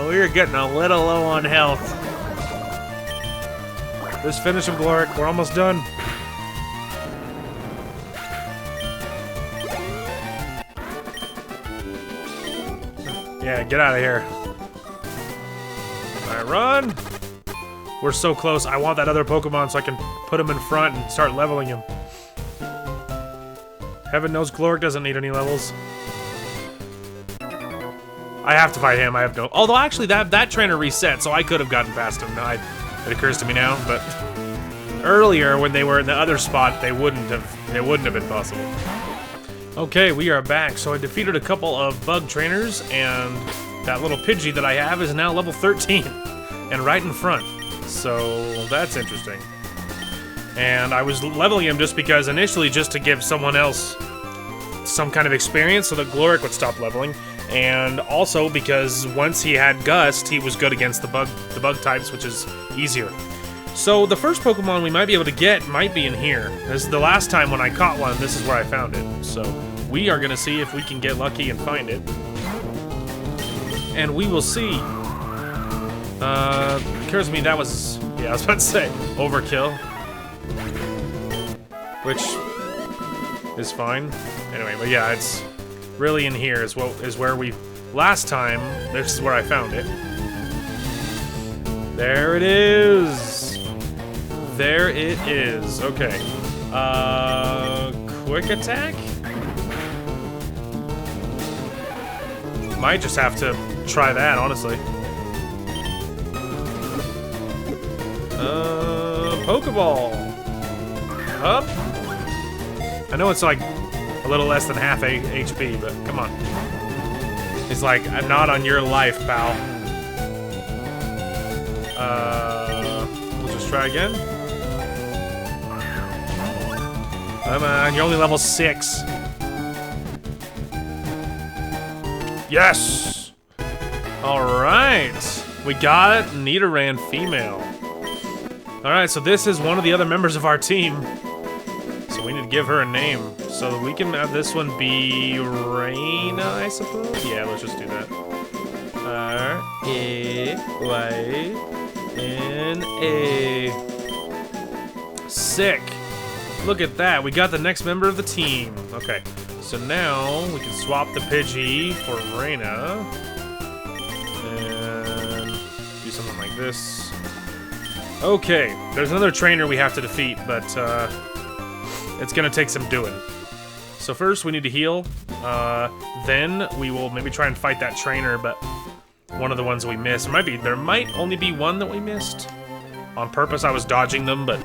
S1: we're getting a little low on health. Just finish him, Gloric. We're almost done. Yeah, get out of here. Alright, run! We're so close. I want that other Pokemon so I can put him in front and start leveling him. Heaven knows Gloric doesn't need any levels. I have to fight him. I have no... Although, actually, that trainer reset, so I could have gotten past him. It occurs to me now, but... Earlier, when they were in the other spot, it wouldn't have been possible. Okay, we are back. So I defeated a couple of bug trainers, and that little Pidgey that I have is now level 13. and right in front. So that's interesting. And I was leveling him just because initially just to give someone else some kind of experience so that Gloric would stop leveling. And also because once he had Gust, he was good against the bug types, which is easier. So the first Pokemon we might be able to get might be in here. This is the last time when I caught one, this is where I found it. So we are going to see if we can get lucky and find it. And we will see. Occurs to me that was, yeah, I was about to say, overkill. Which is fine. Anyway, but yeah, it's really in here is where we, last time, this is where I found it. There it is. There it is. Okay. Quick attack? Might just have to try that, honestly. Pokeball. Up. I know it's like a little less than half HP, but come on. It's like, I'm not on your life, pal. We'll just try again. Come on, you're only level 6. Yes! Alright. We got it. Nidoran female. Alright, so this is one of the other members of our team. So we need to give her a name. So we can have this one be Raina, I suppose? Yeah, let's just do that. R-A-Y-N-A. Sick. Look at that. We got the next member of the team. Okay. So now we can swap the Pidgey for Raina. And do something like this. Okay. There's another trainer we have to defeat, but it's gonna take some doing. So first we need to heal. Then we will maybe try and fight that trainer, but one of the ones we missed. There might only be one that we missed. On purpose, I was dodging them, but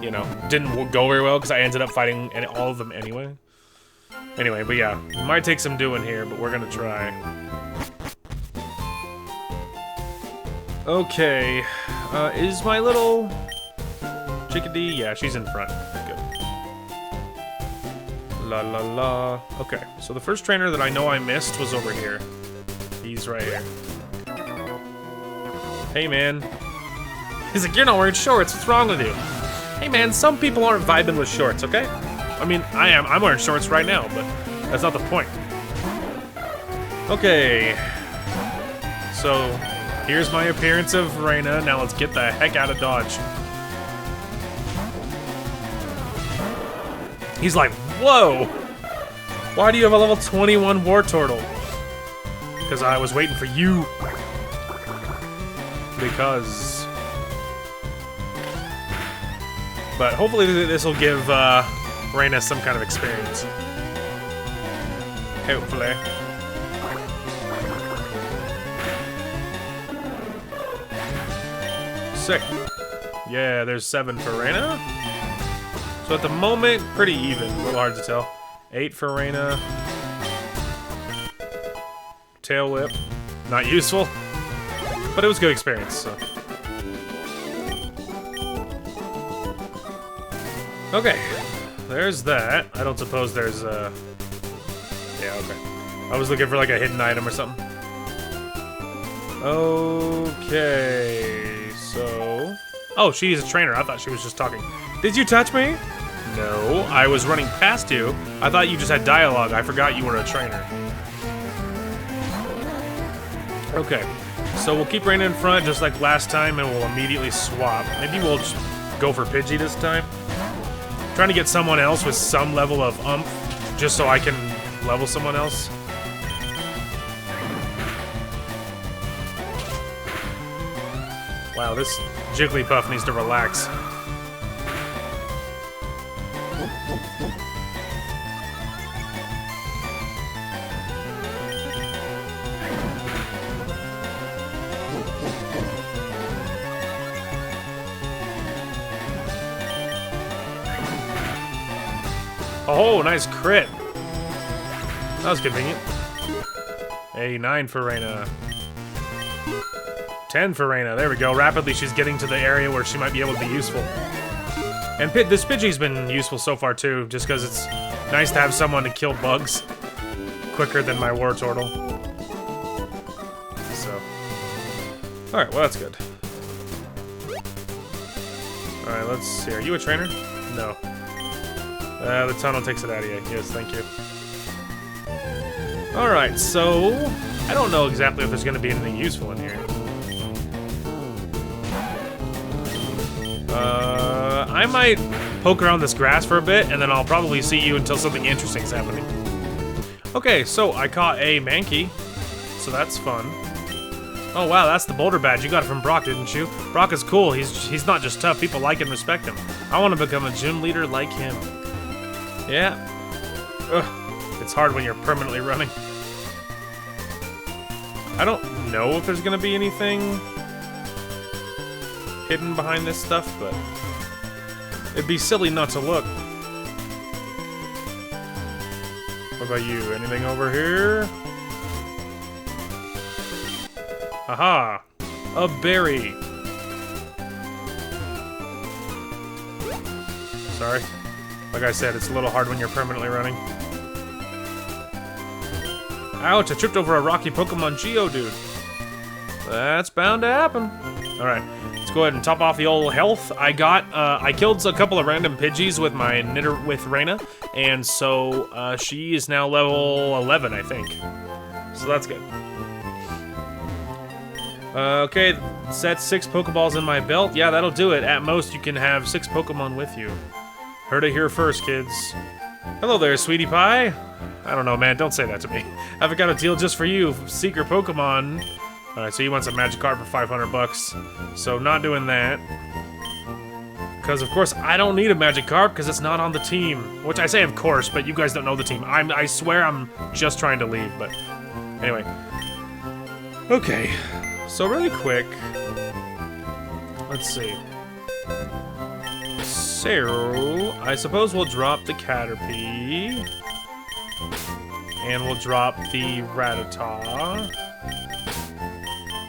S1: you know, didn't go very well because I ended up fighting all of them anyway. Anyway, but yeah, it might take some doing here, but we're gonna try. Okay, is my little Chickadee? Yeah, she's in front. Good. La la la. Okay, so the first trainer that I know I missed was over here. He's right here. Hey, man. He's like, you're not wearing shorts. What's wrong with you? Hey, man, some people aren't vibing with shorts, okay? I mean, I am. I'm wearing shorts right now, but that's not the point. Okay. So, here's my appearance of Raina. Now let's get the heck out of Dodge. He's like, whoa! Why do you have a level 21 Wartortle? Because I was waiting for you. Because... But hopefully this will give Raina some kind of experience. Hopefully. Sick. Yeah, there's 7 for Raina. So at the moment, pretty even. A little hard to tell. 8 for Raina. Tail Whip. Not useful. But it was good experience, so. Okay, there's that. I don't suppose there's yeah, okay. I was looking for like a hidden item or something. Okay, so... Oh, she's a trainer. I thought she was just talking. Did you touch me? No, I was running past you. I thought you just had dialogue. I forgot you were a trainer. Okay, so we'll keep Raina in front just like last time and we'll immediately swap. Maybe we'll just go for Pidgey this time. Trying to get someone else with some level of umph, just so I can level someone else. Wow, this Jigglypuff needs to relax. Oh, nice crit. That was convenient. A 9 for Raina. 10 for Reina. There we go. Rapidly, she's getting to the area where she might be able to be useful. And this Pidgey's been useful so far, too, just because it's nice to have someone to kill bugs quicker than my Wartortle. So. Alright, well, that's good. Alright, let's see. Are you a trainer? No. The tunnel takes it out of you. Yes, thank you. Alright, so I don't know exactly if there's going to be anything useful in here. I might poke around this grass for a bit, and then I'll probably see you until something interesting's happening. Okay, so I caught a Mankey, so that's fun. Oh wow, that's the Boulder Badge. You got it from Brock, didn't you? Brock is cool. He's not just tough. People like and respect him. I want to become a gym leader like him. Yeah. Ugh. It's hard when you're permanently running. I don't know if there's gonna be anything hidden behind this stuff, but it'd be silly not to look. What about you? Anything over here? Aha! A berry! Sorry. Like I said, it's a little hard when you're permanently running. Ouch, I tripped over a rocky Pokemon Geodude. That's bound to happen. Alright, let's go ahead and top off the old health. I killed a couple of random Pidgeys with my Reina, and so she is now level 11, I think. So that's good. Okay, set 6 Pokeballs in my belt. Yeah, that'll do it. At most, you can have 6 Pokemon with you. Heard it here first, kids. Hello there, sweetie pie. I don't know, man. Don't say that to me. I've got a deal just for you. Secret Pokemon. Alright, so you want some Magikarp for 500 bucks. So not doing that. Because, of course, I don't need a Magikarp because it's not on the team. Which I say, of course, but you guys don't know the team. I swear I'm just trying to leave, but... Anyway. Okay. So really quick... Let's see. So, I suppose we'll drop the Caterpie. And we'll drop the Rattata.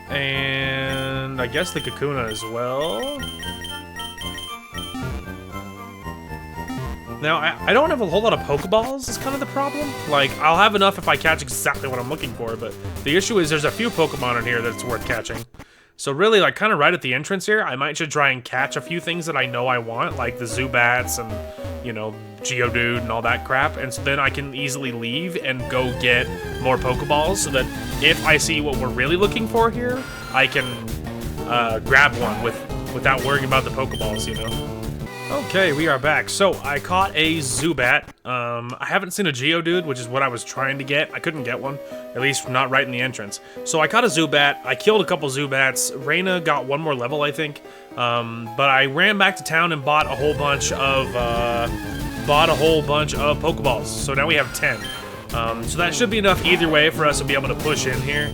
S1: And I guess the Kakuna as well. Now, I don't have a whole lot of Pokeballs, is kind of the problem. Like, I'll have enough if I catch exactly what I'm looking for, but the issue is there's a few Pokemon in here that's worth catching. So really, like, kind of right at the entrance here, I might should try and catch a few things that I know I want, like the Zubats and, you know, Geodude and all that crap, and so then I can easily leave and go get more Pokeballs, so that if I see what we're really looking for here, I can grab one without worrying about the Pokeballs, you know? Okay, we are back. So, I caught a Zubat. I haven't seen a Geodude, which is what I was trying to get. I couldn't get one, at least not right in the entrance. So I caught a Zubat. I killed a couple Zubats. Reina got one more level, I think. But I ran back to town and bought a whole bunch of Pokeballs. So now we have 10. So that should be enough either way for us to be able to push in here.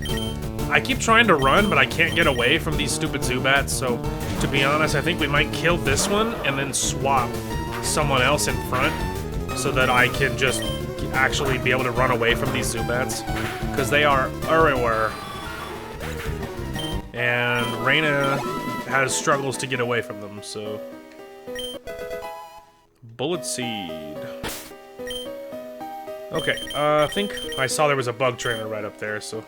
S1: I keep trying to run, but I can't get away from these stupid Zubats, so to be honest, I think we might kill this one and then swap someone else in front so that I can just actually be able to run away from these Zubats, because they are everywhere. And Reina has struggles to get away from them, so... Bullet Seed. Okay, I think I saw there was a bug trainer right up there, so...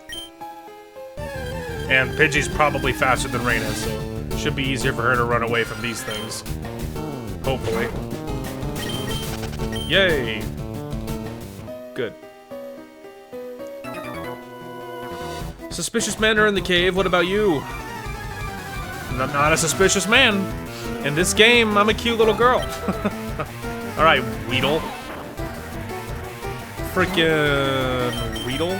S1: And Pidgey's probably faster than Reina, so it should be easier for her to run away from these things. Hopefully. Yay! Good. Suspicious men are in the cave, what about you? I'm not a suspicious man. In this game, I'm a cute little girl. Alright, Weedle. Frickin' Weedle.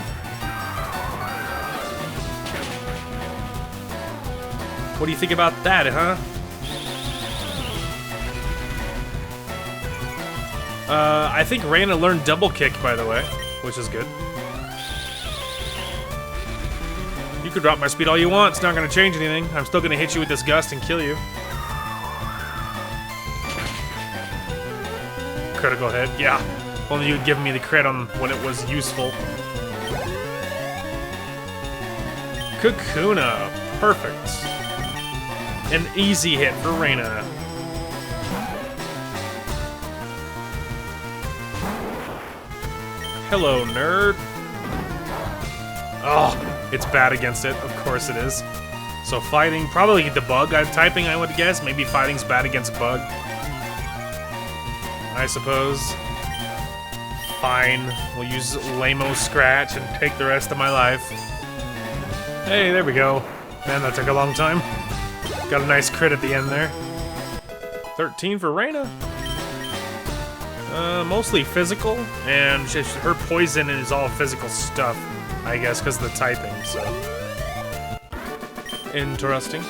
S1: What do you think about that, huh? I think Reina learned Double Kick, by the way, which is good. You could drop my speed all you want, it's not gonna change anything. I'm still gonna hit you with this Gust and kill you. Critical hit, yeah. If only you'd given me the crit on when it was useful. Kakuna. Perfect. An easy hit for Reina. Hello, nerd. Oh, it's bad against it. Of course it is. So fighting, probably the bug I'm typing, I would guess. Maybe fighting's bad against bug. I suppose. Fine. We'll use Lamo Scratch and take the rest of my life. Hey, there we go. Man, that took a long time. Got a nice crit at the end there. 13 for Reina. Mostly physical, and her poison is all physical stuff, I guess, because of the typing, so. Interesting.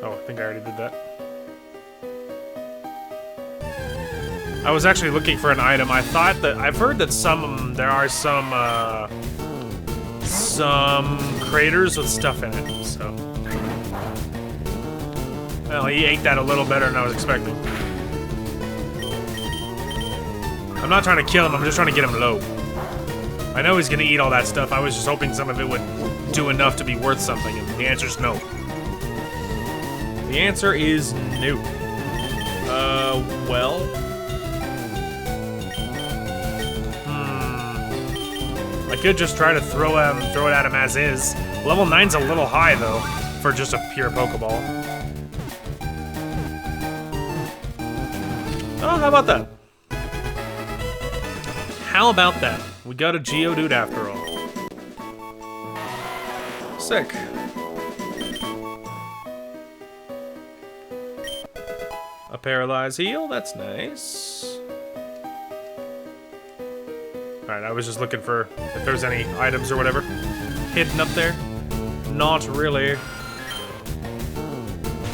S1: Oh, I think I already did that. I was actually looking for an item. I thought that, I've heard that there are some craters with stuff in it, so. Well, he ate that a little better than I was expecting. I'm not trying to kill him, I'm just trying to get him low. I know he's gonna eat all that stuff, I was just hoping some of it would do enough to be worth something, and the answer's no. The answer is no. Well... I could just try to throw it at him as is. Level 9's a little high, though, for just a pure Pokeball. Oh, how about that? How about that? We got a Geodude after all. Sick. A Paralyze Heal, that's nice. Alright, I was just looking for if there's any items or whatever hidden up there. Not really.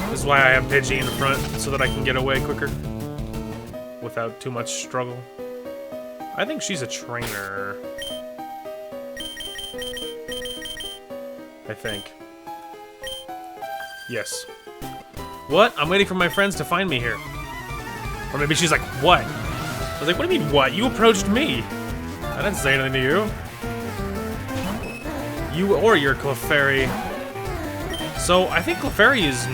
S1: This is why I have Pidgey in the front, so that I can get away quicker. Without too much struggle. I think she's a trainer. I think. Yes. What? I'm waiting for my friends to find me here. Or maybe she's like, what? I was like, what do you mean, what? You approached me. I didn't say anything to you. You or your Clefairy. So, I think Clefairy is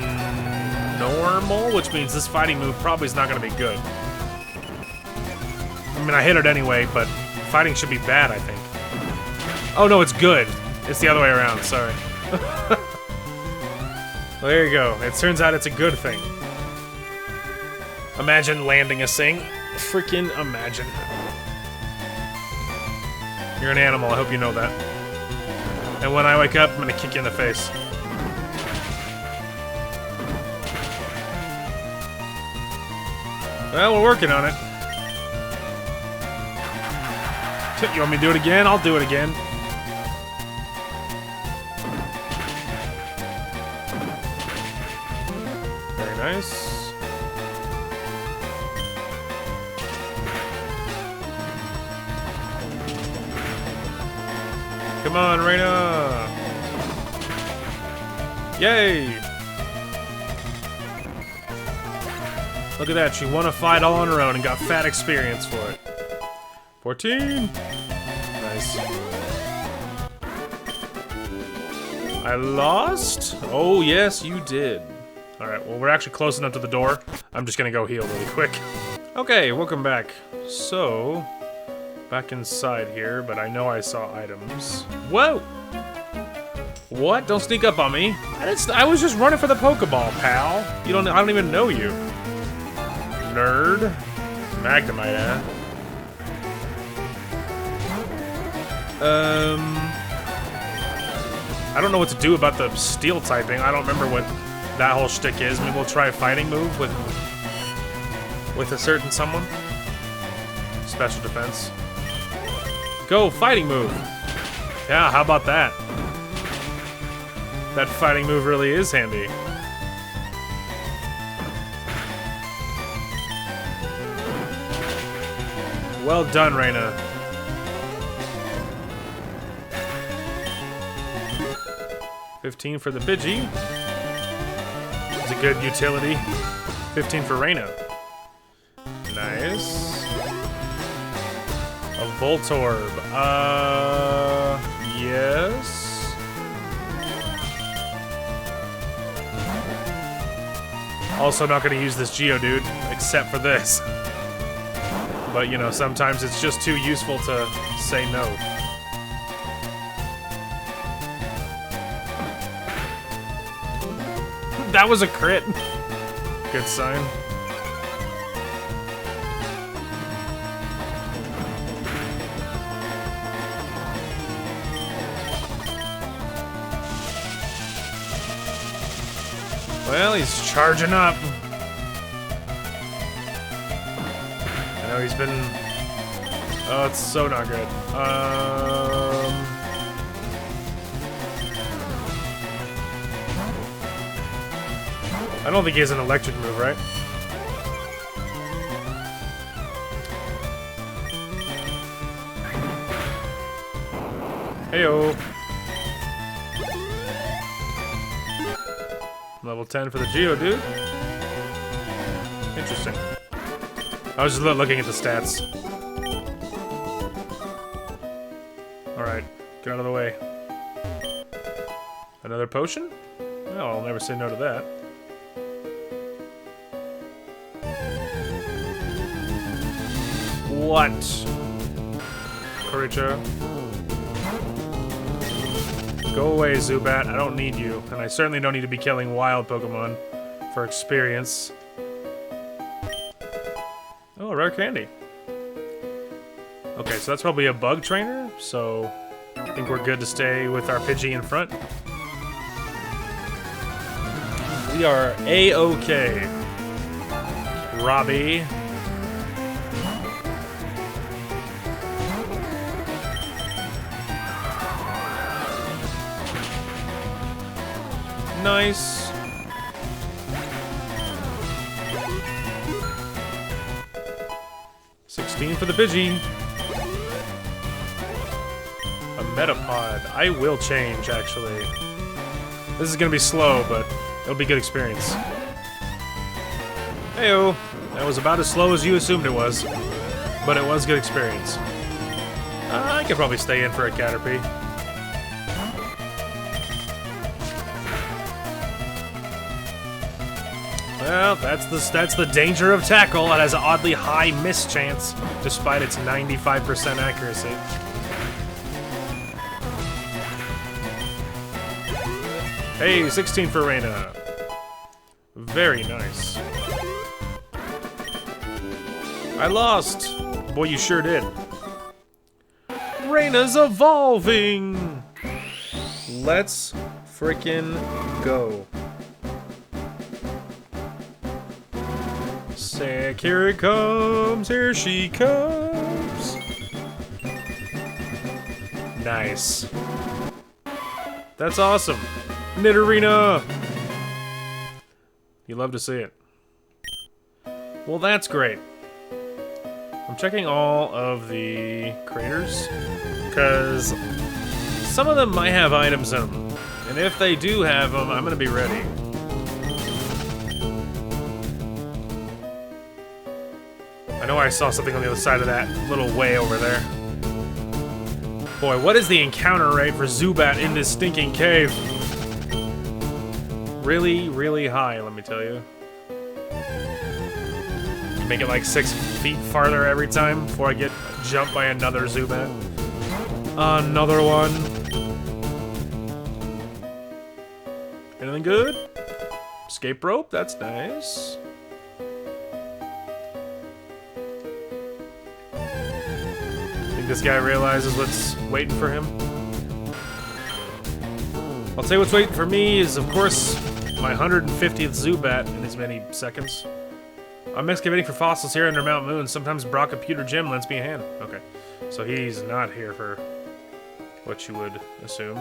S1: normal, which means this fighting move probably is not going to be good. I mean, I hit it anyway, but fighting should be bad, I think. Oh, no, it's good. It's the other way around, sorry. Well, there you go. It turns out it's a good thing. Imagine landing a sing. Freaking imagine. You're an animal, I hope you know that. And when I wake up, I'm gonna kick you in the face. Well, we're working on it. You want me to do it again? I'll do it again. Very nice. Come on, Reina! Yay! Look at that, she won a fight all on her own and got fat experience for it. 14! Nice. I lost? Oh, yes, you did. Alright, well, we're actually close enough to the door. I'm just gonna go heal really quick. Okay, welcome back. So, back inside here, but I know I saw items. Whoa! What? Don't sneak up on me. I was just running for the Pokeball, pal. I don't even know you. Nerd. Magnemite, eh? I don't know what to do about the steel typing. I don't remember what that whole shtick is. Maybe we'll try a fighting move with a certain someone. Special defense. Go, fighting move. Yeah, how about that? That fighting move really is handy. Well done, Reina. $15 for the Pidgey. It's a good utility. 15 for Reina. Nice. A Voltorb. Yes. Also not going to use this Geodude, except for this. But, you know, sometimes it's just too useful to say no. That was a crit. Good sign. Well, he's charging up. I know he's been... Oh, it's so not good. I don't think he has an electric move, right? Heyo. Level 10 for the Geodude. Interesting. I was just looking at the stats. Alright, get out of the way. Another potion? Well, I'll never say no to that. What? Creature. Go away, Zubat. I don't need you. And I certainly don't need to be killing wild Pokemon for experience. Oh, a rare candy. Okay, so that's probably a bug trainer, so I think we're good to stay with our Pidgey in front. We are A-OK. Robbie. Nice. $16 for the Pidgey. A Metapod. I will change, actually. This is gonna be slow, but it'll be good experience. Heyo. That was about as slow as you assumed it was, but it was good experience. I could probably stay in for a Caterpie. Well, that's the danger of Tackle. It has an oddly high miss chance, despite its 95% accuracy. Hey, 16 for Reina. Very nice. I lost. Boy, you sure did. Reina's evolving. Let's frickin' go. Sick, here it comes, here she comes. Nice. That's awesome. Nidorina! You love to see it. Well, that's great. I'm checking all of the craters, because some of them might have items in them. And if they do have them, I'm going to be ready. I know I saw something on the other side of that little way over there. Boy, what is the encounter rate for Zubat in this stinking cave? Really, really high, let me tell you. Make it like 6 feet farther every time before I get jumped by another Zubat. Another one. Anything good? Escape rope, that's nice. This guy realizes what's waiting for him. I'll say what's waiting for me is, of course, my 150th Zubat in as many seconds. I'm excavating for fossils here under Mount Moon. Sometimes Brock Computer Gym lends me a hand. Okay, so he's not here for what you would assume.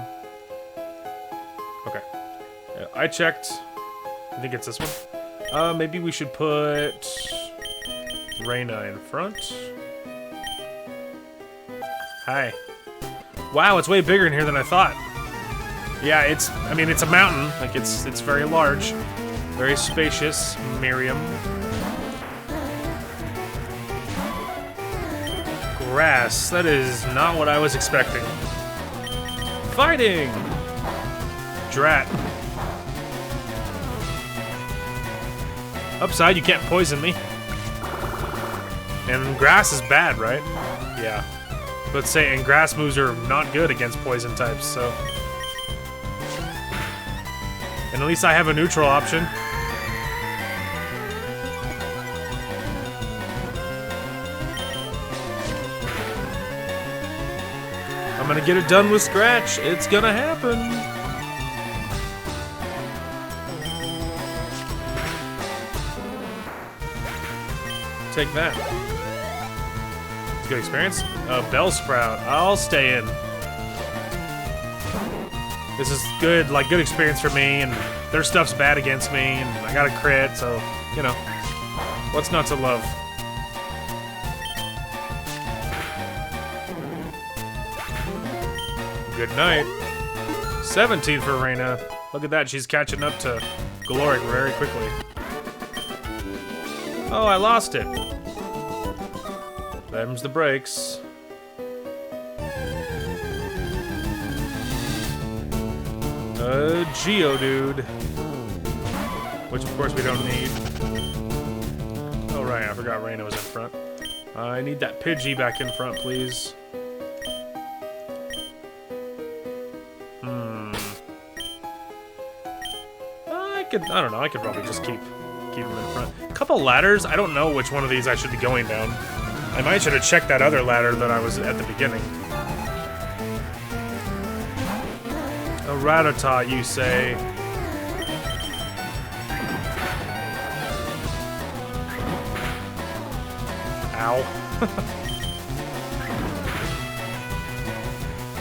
S1: Okay, yeah, I checked. I think it's this one. Maybe we should put Reina in front. Hi. Wow, it's way bigger in here than I thought. Yeah, it's a mountain. Like, it's very large. Very spacious, Miriam. grass. That is not what I was expecting. Fighting! Drat. Upside, you can't poison me. And grass is bad, right? Yeah. Let's say, and grass moves are not good against poison types, so. And at least I have a neutral option. I'm gonna get it done with Scratch. It's gonna happen. Take that. It's a good experience. Bellsprout. I'll stay in. This is good, like, good experience for me, and their stuff's bad against me, and I got a crit, so, you know. What's not to love? Good night. 17 for Reina. Look at that, she's catching up to Galoric very quickly. Oh, I lost it. Them's the brakes. Geodude. Which, of course, we don't need. Oh, right, I forgot Reina was in front. I need that Pidgey back in front, please. I don't know, I could probably just keep him in front. A couple ladders, I don't know which one of these I should be going down. I might should have checked that other ladder that I was at the beginning. A Rattata, you say? Ow.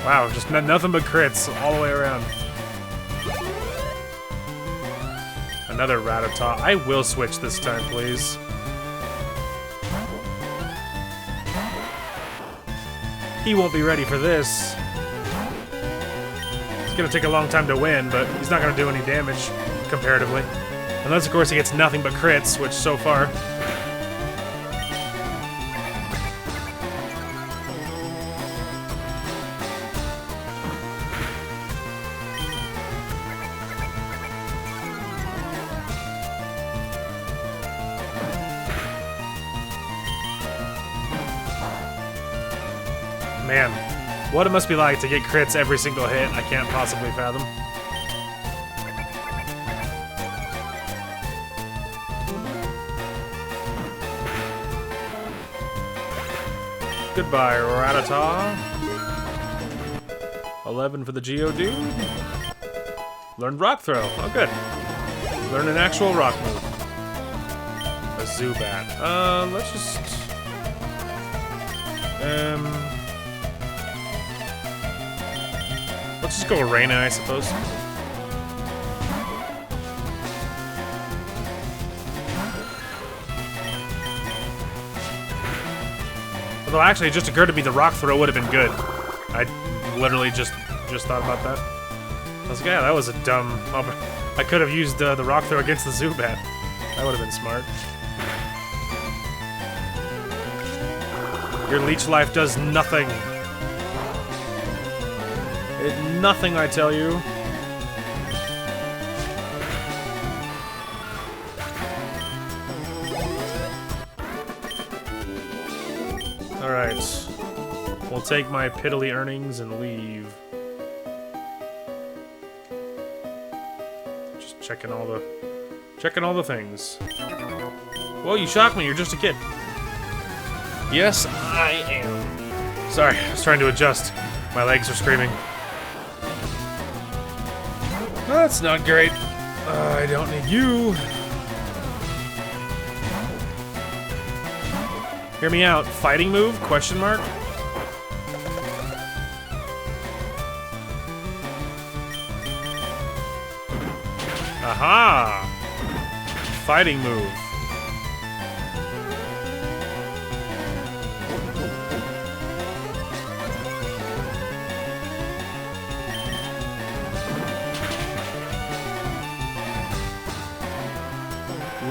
S1: Wow, just nothing but crits all the way around. Another Rattata. I will switch this time, please. He won't be ready for this. It's gonna take a long time to win, but he's not gonna do any damage, comparatively. Unless, of course, he gets nothing but crits, which so far... Man, what it must be like to get crits every single hit, I can't possibly fathom. Goodbye, Rattata. 11 for the Geodude. Learned Rock Throw. Oh, good. Learn an actual rock move. A Zubat. Let's just... Let's just go with Reina, I suppose. Although actually, it just occurred to me the Rock Throw would have been good. I literally just thought about that. I was like, yeah, that was a dumb... I could have used the Rock Throw against the Zubat. That would have been smart. Your Leech Life does nothing. Nothing, I tell you. Alright. We'll take my piddly earnings and leave. Just checking all the things. Whoa, you shocked me, you're just a kid. Yes, I am. Sorry, I was trying to adjust. My legs are screaming. That's not great. I don't need you. Hear me out. Fighting move? Question mark? Aha! Fighting move.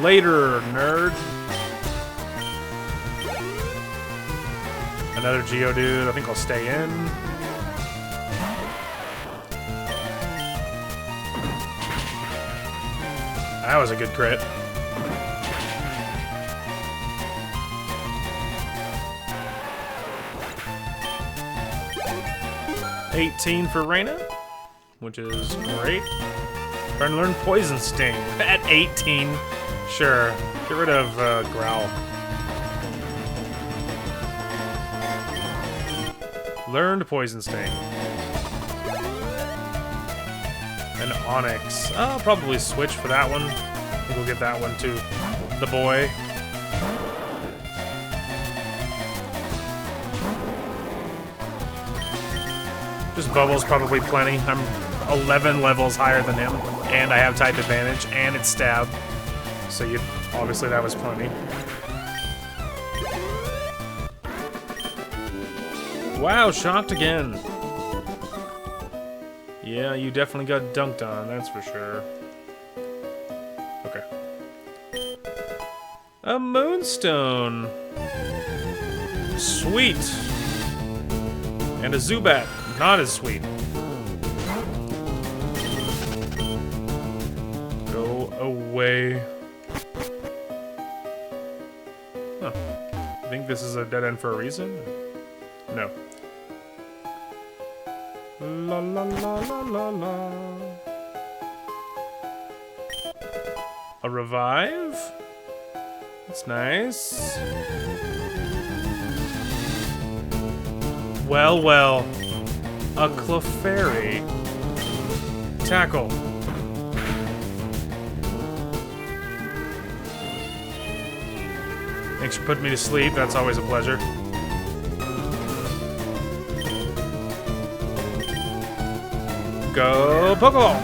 S1: Later, nerd. Another Geodude. I think I'll stay in. That was a good crit. $18 for Reina, which is great. Trying to learn Poison Sting at 18. Sure, get rid of Growl. Learned Poison Sting. And Onyx. I'll probably switch for that one. I think we'll get that one too. The boy. Just Bubble's probably plenty. I'm 11 levels higher than him, and I have type advantage, and it's stab. So you obviously that was plenty. Wow, shocked again. Yeah, you definitely got dunked on, that's for sure. Okay. A Moonstone. Sweet. And a Zubat. Not as sweet. Go away. Huh. I think this is a dead end for a reason? No. La la la la la la. A revive? That's nice. Well, well. A Clefairy. Tackle. Thanks for putting me to sleep. That's always a pleasure. Go Pokeball!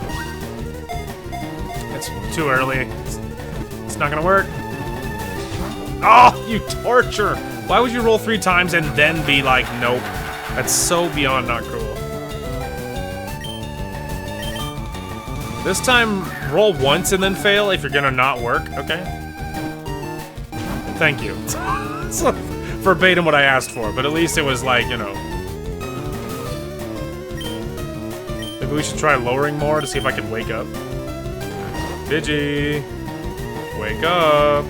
S1: It's too early. It's not gonna work. Oh, you torture! Why would you roll 3 times and then be like, nope? That's so beyond not cool. This time, roll once and then fail if you're gonna not work, okay? Thank you. It's verbatim what I asked for, but at least it was like, you know. Maybe we should try lowering more to see if I can wake up. Digi! Wake up!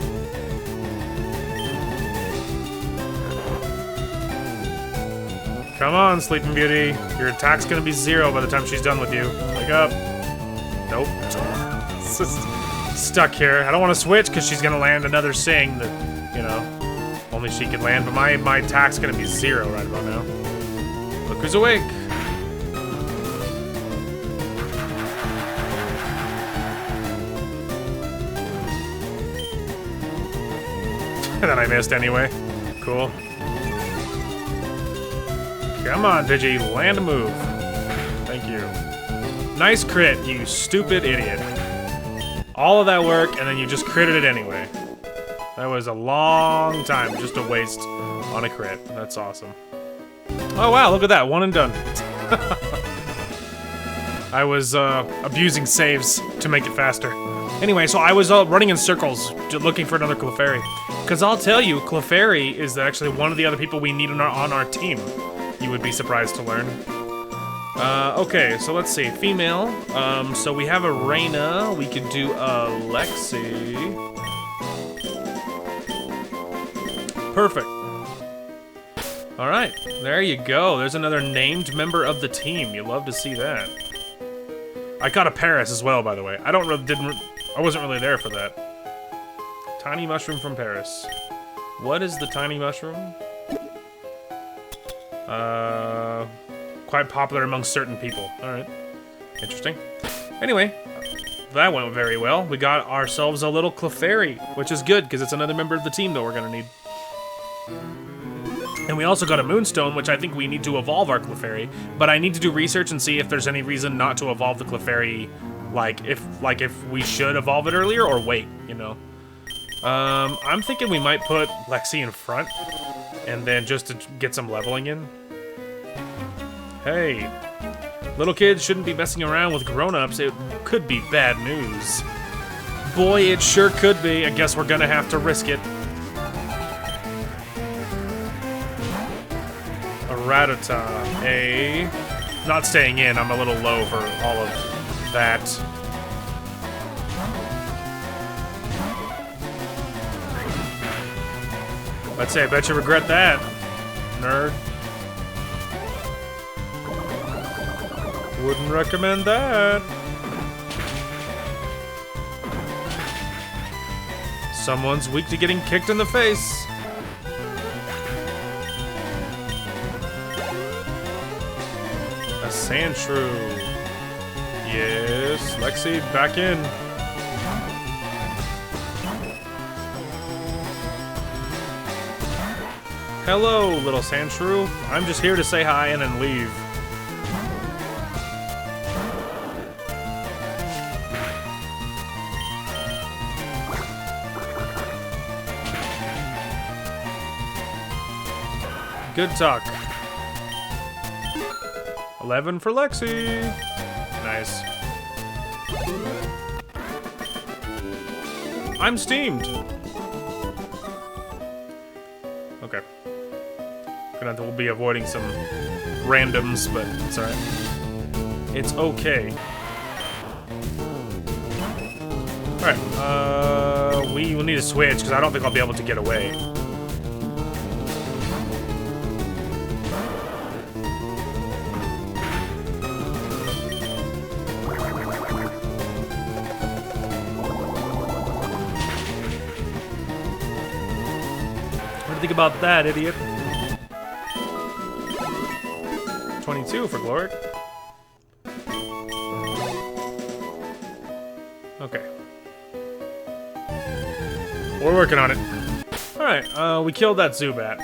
S1: Come on, Sleeping Beauty. Your attack's gonna be 0 by the time she's done with you. Wake up. Nope. It's just stuck here. I don't want to switch because she's gonna land another Sing that, you know, only she can land. But my attack's gonna be 0 right about now. Look who's awake. And then I missed anyway. Cool. Come on, Digi, land a move. Thank you. Nice crit, you stupid idiot. All of that work, and then you just critted it anyway. That was a long time just to waste on a crit. That's awesome. Oh wow, look at that, 1 and done. I was abusing saves to make it faster. Anyway, so I was running in circles looking for another Clefairy. Because I'll tell you, Clefairy is actually one of the other people we need on our team. You would be surprised to learn. Okay, so let's see. Female. So we have a Reina. We could do a Lexi. Perfect. Alright, there you go. There's another named member of the team. You love to see that. I caught a Paris as well, by the way. I wasn't really there for that. Tiny mushroom from Paris. What is the tiny mushroom? Quite popular among certain people. Alright. Interesting. Anyway, that went very well. We got ourselves a little Clefairy, which is good, because it's another member of the team that we're going to need. And we also got a Moonstone, which I think we need to evolve our Clefairy, but I need to do research and see if there's any reason not to evolve the Clefairy, like if we should evolve it earlier or wait, you know. I'm thinking we might put Lexi in front, and then just to get some leveling in. Hey, little kids shouldn't be messing around with grown-ups. It could be bad news. Boy, it sure could be. I guess we're gonna have to risk it. Rattata, a... Not staying in, I'm a little low for all of that. Let's say, I bet you regret that, nerd. Wouldn't recommend that. Someone's weak to getting kicked in the face. A Sandshrew. Yes, Lexi, back in. Hello, little Sandshrew. I'm just here to say hi and then leave. Good talk. 11 for Lexi. Nice. I'm steamed. Okay. We'll be avoiding some randoms, but it's alright. It's okay. Alright, we will need to switch, because I don't think I'll be able to get away. Think about that, idiot. 22 for Gloric. Okay. We're working on it. Alright, we killed that Zubat.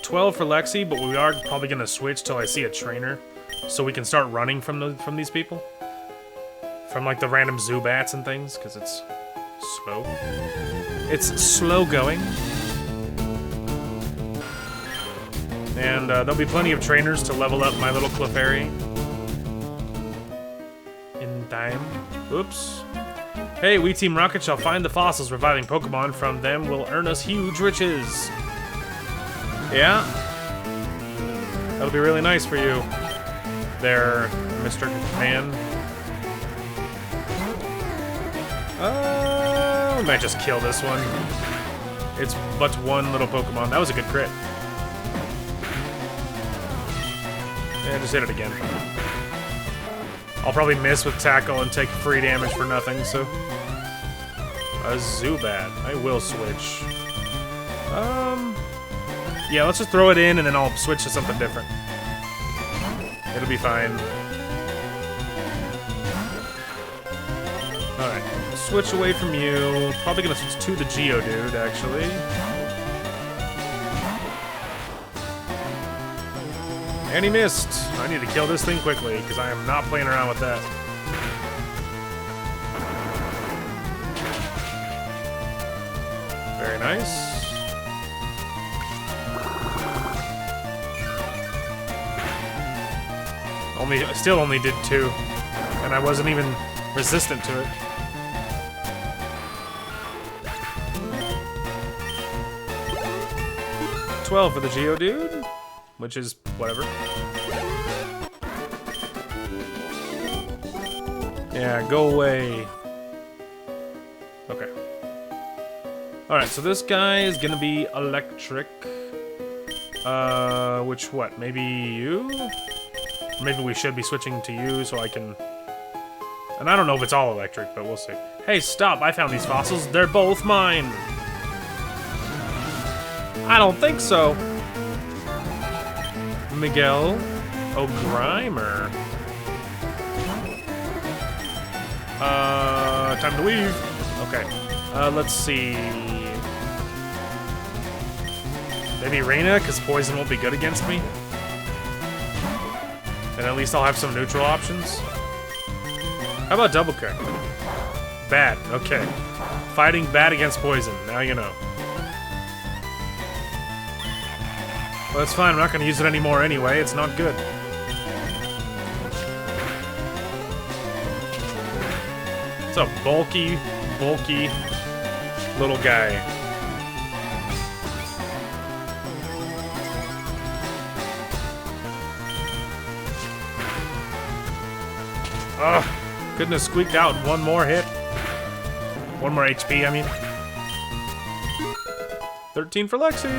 S1: 12 for Lexi, but we are probably gonna switch till I see a trainer. So we can start running from these people. From like the random Zubats and things, because it's slow. It's slow going. And there'll be plenty of trainers to level up my little Clefairy. In time. Oops. Hey, we Team Rocket shall find the fossils. Reviving Pokemon from them will earn us huge riches. Yeah? That'll be really nice for you. There, Mr. Man. We might just kill this one. It's but one little Pokemon. That was a good crit. Yeah, just hit it again. I'll probably miss with Tackle and take free damage for nothing, so... A Zubat. I will switch. Yeah, let's just throw it in and then I'll switch to something different. It'll be fine. Alright, switch away from you. Probably gonna switch to the Geodude, actually. And he missed. I need to kill this thing quickly, because I am not playing around with that. Very nice. Still only did 2. And I wasn't even resistant to it. $12 for the Geodude. Which is whatever. Yeah, go away. Okay. Alright, so this guy is gonna be electric. Which what? Maybe you? Maybe we should be switching to you so I can... And I don't know if it's all electric, but we'll see. Hey, stop! I found these fossils. They're both mine! I don't think so. Miguel O'Grimer. Time to leave. Okay. Let's see. Maybe Reina, because poison won't be good against me. And at least I'll have some neutral options. How about Double Kick? Bad. Okay. Fighting bad against poison. Now you know. Well, that's fine. I'm not going to use it anymore anyway. It's not good. It's a bulky little guy. Ugh. Couldn't have squeaked out one more hit. One more HP, I mean. 13 for Lexi.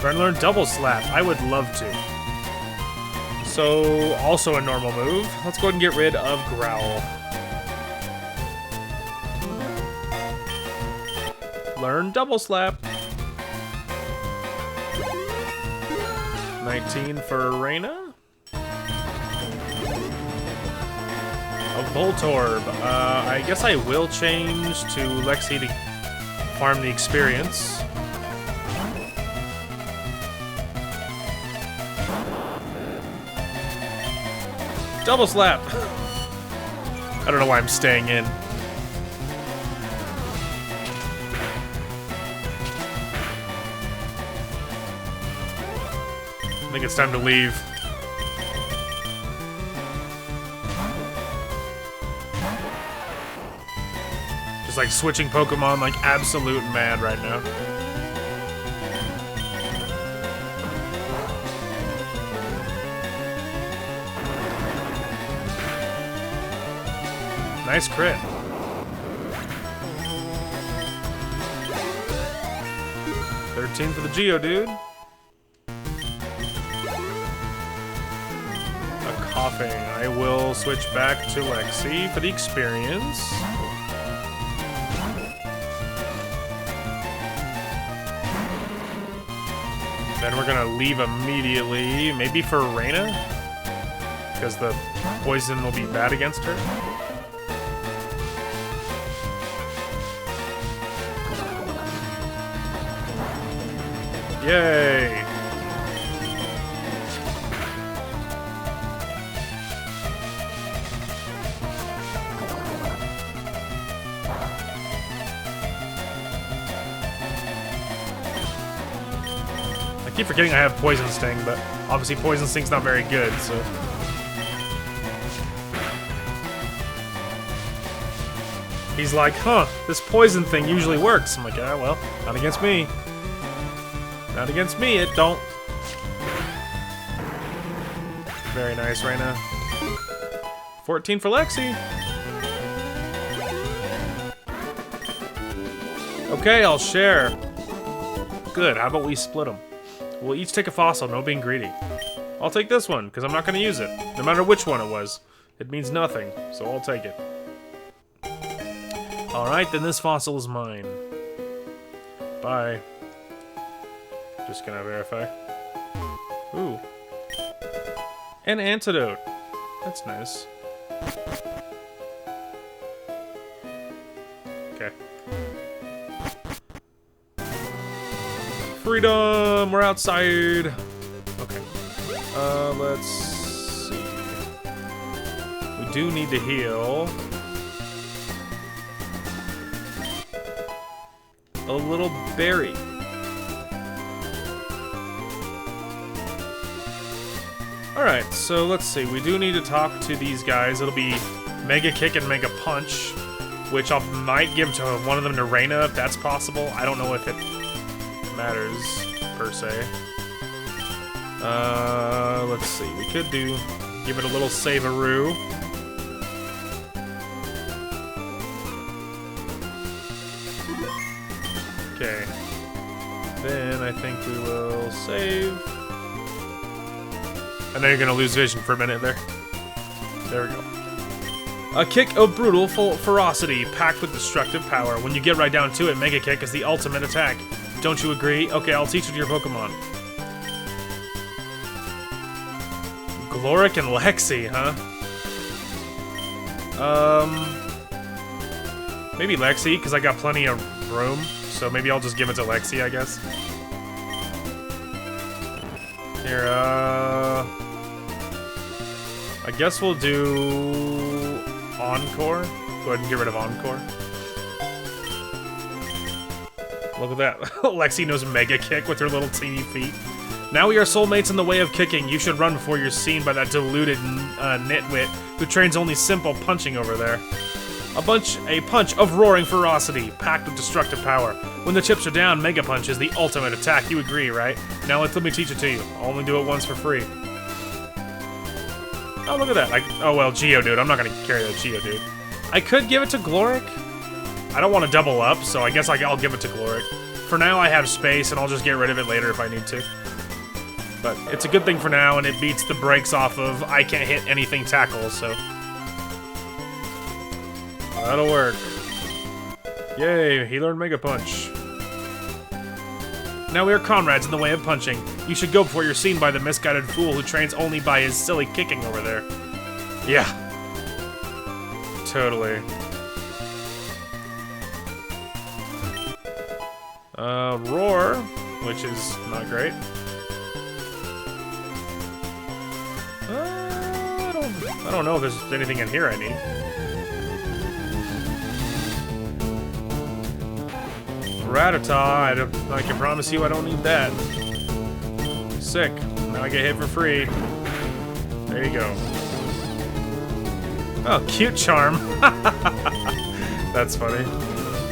S1: Trying to learn Double Slap. I would love to. So, also a normal move. Let's go ahead and get rid of Growl. Learn Double Slap. 19 for Reina. A Voltorb. I guess I will change to Lexi to farm the experience. Double Slap! I don't know why I'm staying in. I think it's time to leave. Just like switching Pokemon like absolute mad right now. Nice crit. $13 for the Geodude. A Coughing. I will switch back to Lexi for the experience. Then we're gonna leave immediately, maybe for Reina, because the poison will be bad against her. Yay! I keep forgetting I have Poison Sting, but obviously Poison Sting's not very good, so... He's like, huh, this poison thing usually works. I'm like, yeah, well, not against me. Not against me, it don't. Very nice right now. 14 for Lexi. Okay, I'll share. Good, how about we split them? We'll each take a fossil, no being greedy. I'll take this one, because I'm not going to use it. No matter which one it was. It means nothing, so I'll take it. Alright, then this fossil is mine. Bye. Just gonna verify. Ooh. An antidote. That's nice. Okay. Freedom! We're outside! Okay. Let's see. We do need to heal. A little berry. Alright, so let's see. We do need to talk to these guys. It'll be Mega Kick and Mega Punch, which I might give to one of them to Reina if that's possible. I don't know if it matters, per se. Let's see. We could give it a little Save-A-Roo. Okay. Then I think we will save. I know you're gonna lose vision for a minute there. There we go. A kick of brutal ferocity, packed with destructive power. When you get right down to it, Mega Kick is the ultimate attack. Don't you agree? Okay, I'll teach it to your Pokemon. Gloric and Lexi, huh? Maybe Lexi, because I got plenty of room. So maybe I'll just give it to Lexi, I guess. Here, I guess we'll do Encore. Go ahead and get rid of Encore. Look at that. Lexi knows Mega Kick with her little teeny feet. Now we are soulmates in the way of kicking. You should run before you're seen by that deluded nitwit who trains only simple punching over there. A punch of roaring ferocity, packed with destructive power. When the chips are down, Mega Punch is the ultimate attack. You agree, right? Now let me teach it to you. I'll only do it once for free. Oh, look at that. Oh, well, Geodude. I'm not going to carry that Geodude. I could give it to Gloric. I don't want to double up, so I guess I'll give it to Gloric. For now, I have space, and I'll just get rid of it later if I need to. But it's a good thing for now, and it beats the brakes off of I can't hit anything tackle, so... That'll work. Yay, he learned Mega Punch. Now we are comrades in the way of punching. You should go before you're seen by the misguided fool who trains only by his silly kicking over there. Yeah. Totally. Roar, which is not great. I don't know if there's anything in here I need. Rattata, I can promise you I don't need that. Sick. Now I get hit for free. There you go. Oh, cute charm. That's funny.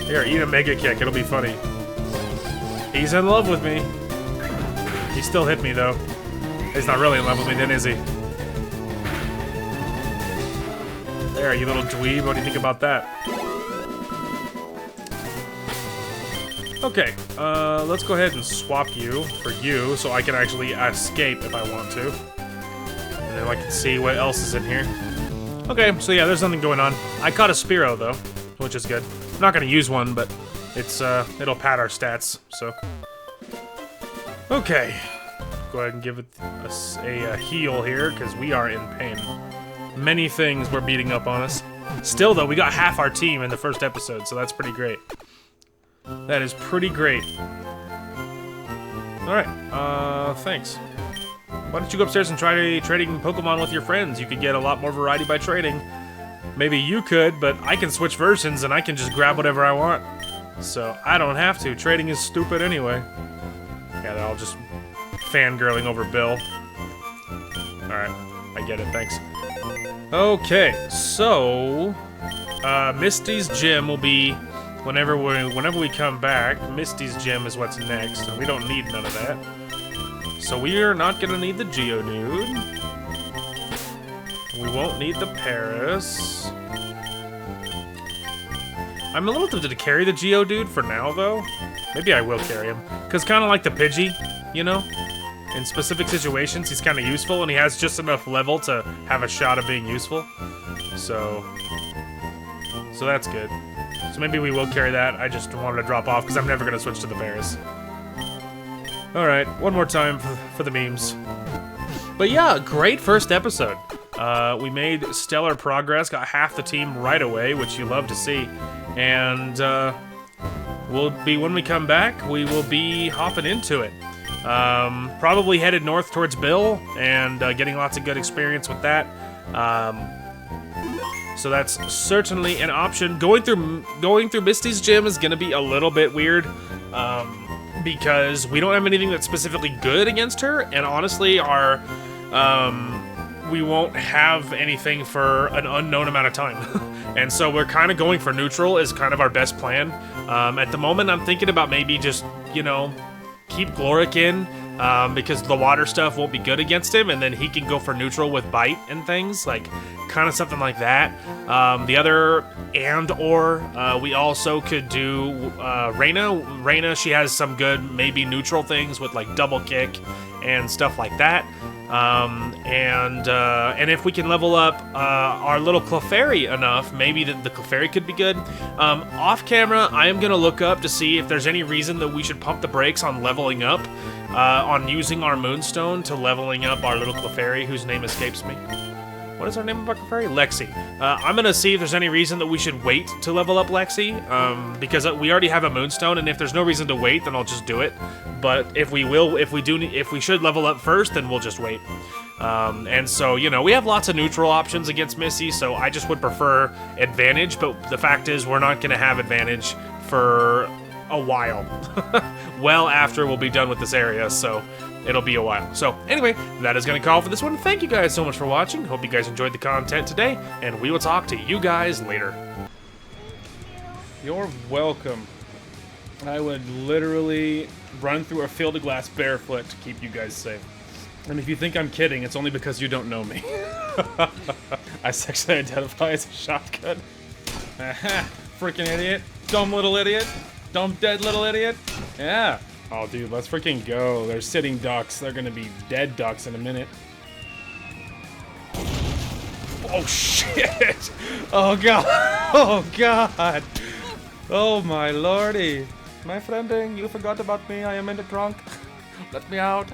S1: Here, eat a Mega Kick. It'll be funny. He's in love with me. He still hit me, though. He's not really in love with me then, is he? There, you little dweeb. What do you think about that? Okay, let's go ahead and swap you for you so I can actually escape if I want to. And then I can see what else is in here. Okay, so yeah, there's nothing going on. I caught a Spearow, though, which is good. I'm not going to use one, but it's it'll pad our stats, so. Okay, go ahead and give it a heal here, because we are in pain. Many things were beating up on us. Still, though, we got half our team in the first episode, so that's pretty great. That is pretty great. Alright, thanks. Why don't you go upstairs and try trading Pokemon with your friends? You could get a lot more variety by trading. Maybe you could, but I can switch versions and I can just grab whatever I want. So, I don't have to. Trading is stupid anyway. Yeah, they're all just fangirling over Bill. Alright, I get it, thanks. Okay, so... Misty's gym will be... Whenever we come back. Misty's gym is what's next, and we don't need none of that. So we are not gonna need the Geodude. We won't need the Paris. I'm a little tempted to carry the Geodude for now, though. Maybe I will carry him. Because kind of like the Pidgey, you know? In specific situations, he's kind of useful, and he has just enough level to have a shot of being useful. So that's good. So maybe we will carry that. I just wanted to drop off because I'm never going to switch to the Paris. Alright, one more time for the memes. But yeah, great first episode. We made stellar progress, got half the team right away, which you love to see. And when we come back, we will be hopping into it. Probably headed north towards Bill and getting lots of good experience with that. So that's certainly an option. Going through Misty's gym is gonna be a little bit weird, because we don't have anything that's specifically good against her, and honestly, we won't have anything for an unknown amount of time. And so we're kind of going for neutral is kind of our best plan. At the moment, I'm thinking about maybe just, you know, keep Gloric in, because the water stuff won't be good against him, and then he can go for neutral with Bite and things, like, kind of something like that. The other, we also could do Reina. Reina, she has some good, maybe neutral things with, like, double kick and stuff like that. And if we can level up our little Clefairy enough, maybe the Clefairy could be good. Off camera, I am going to look up to see if there's any reason that we should pump the brakes on leveling up, on using our Moonstone to leveling up our little Clefairy, whose name escapes me. What is our name of our Clefairy? Lexi. I'm going to see if there's any reason that we should wait to level up Lexi, because we already have a Moonstone, and if there's no reason to wait, then I'll just do it. But if we should level up first, then we'll just wait. And so, you know, we have lots of neutral options against Missy, so I just would prefer Advantage, but the fact is we're not going to have Advantage for a while. Well after we'll be done with this area, so it'll be a while. So anyway, that is going to call for this one. Thank you guys so much for watching. Hope you guys enjoyed the content today, and we will talk to you guys later. You're welcome. I would literally run through a field of glass barefoot to keep you guys safe. And if you think I'm kidding, it's only because you don't know me. I sexually identify as a shotgun. Freaking idiot. Dumb little idiot. Dumb dead little idiot. Yeah. Oh, dude, let's freaking go. They're sitting ducks. They're gonna be dead ducks in a minute. Oh, shit. Oh, God. Oh, God. Oh, my lordy. My friending, you forgot about me. I am in the trunk. Let me out.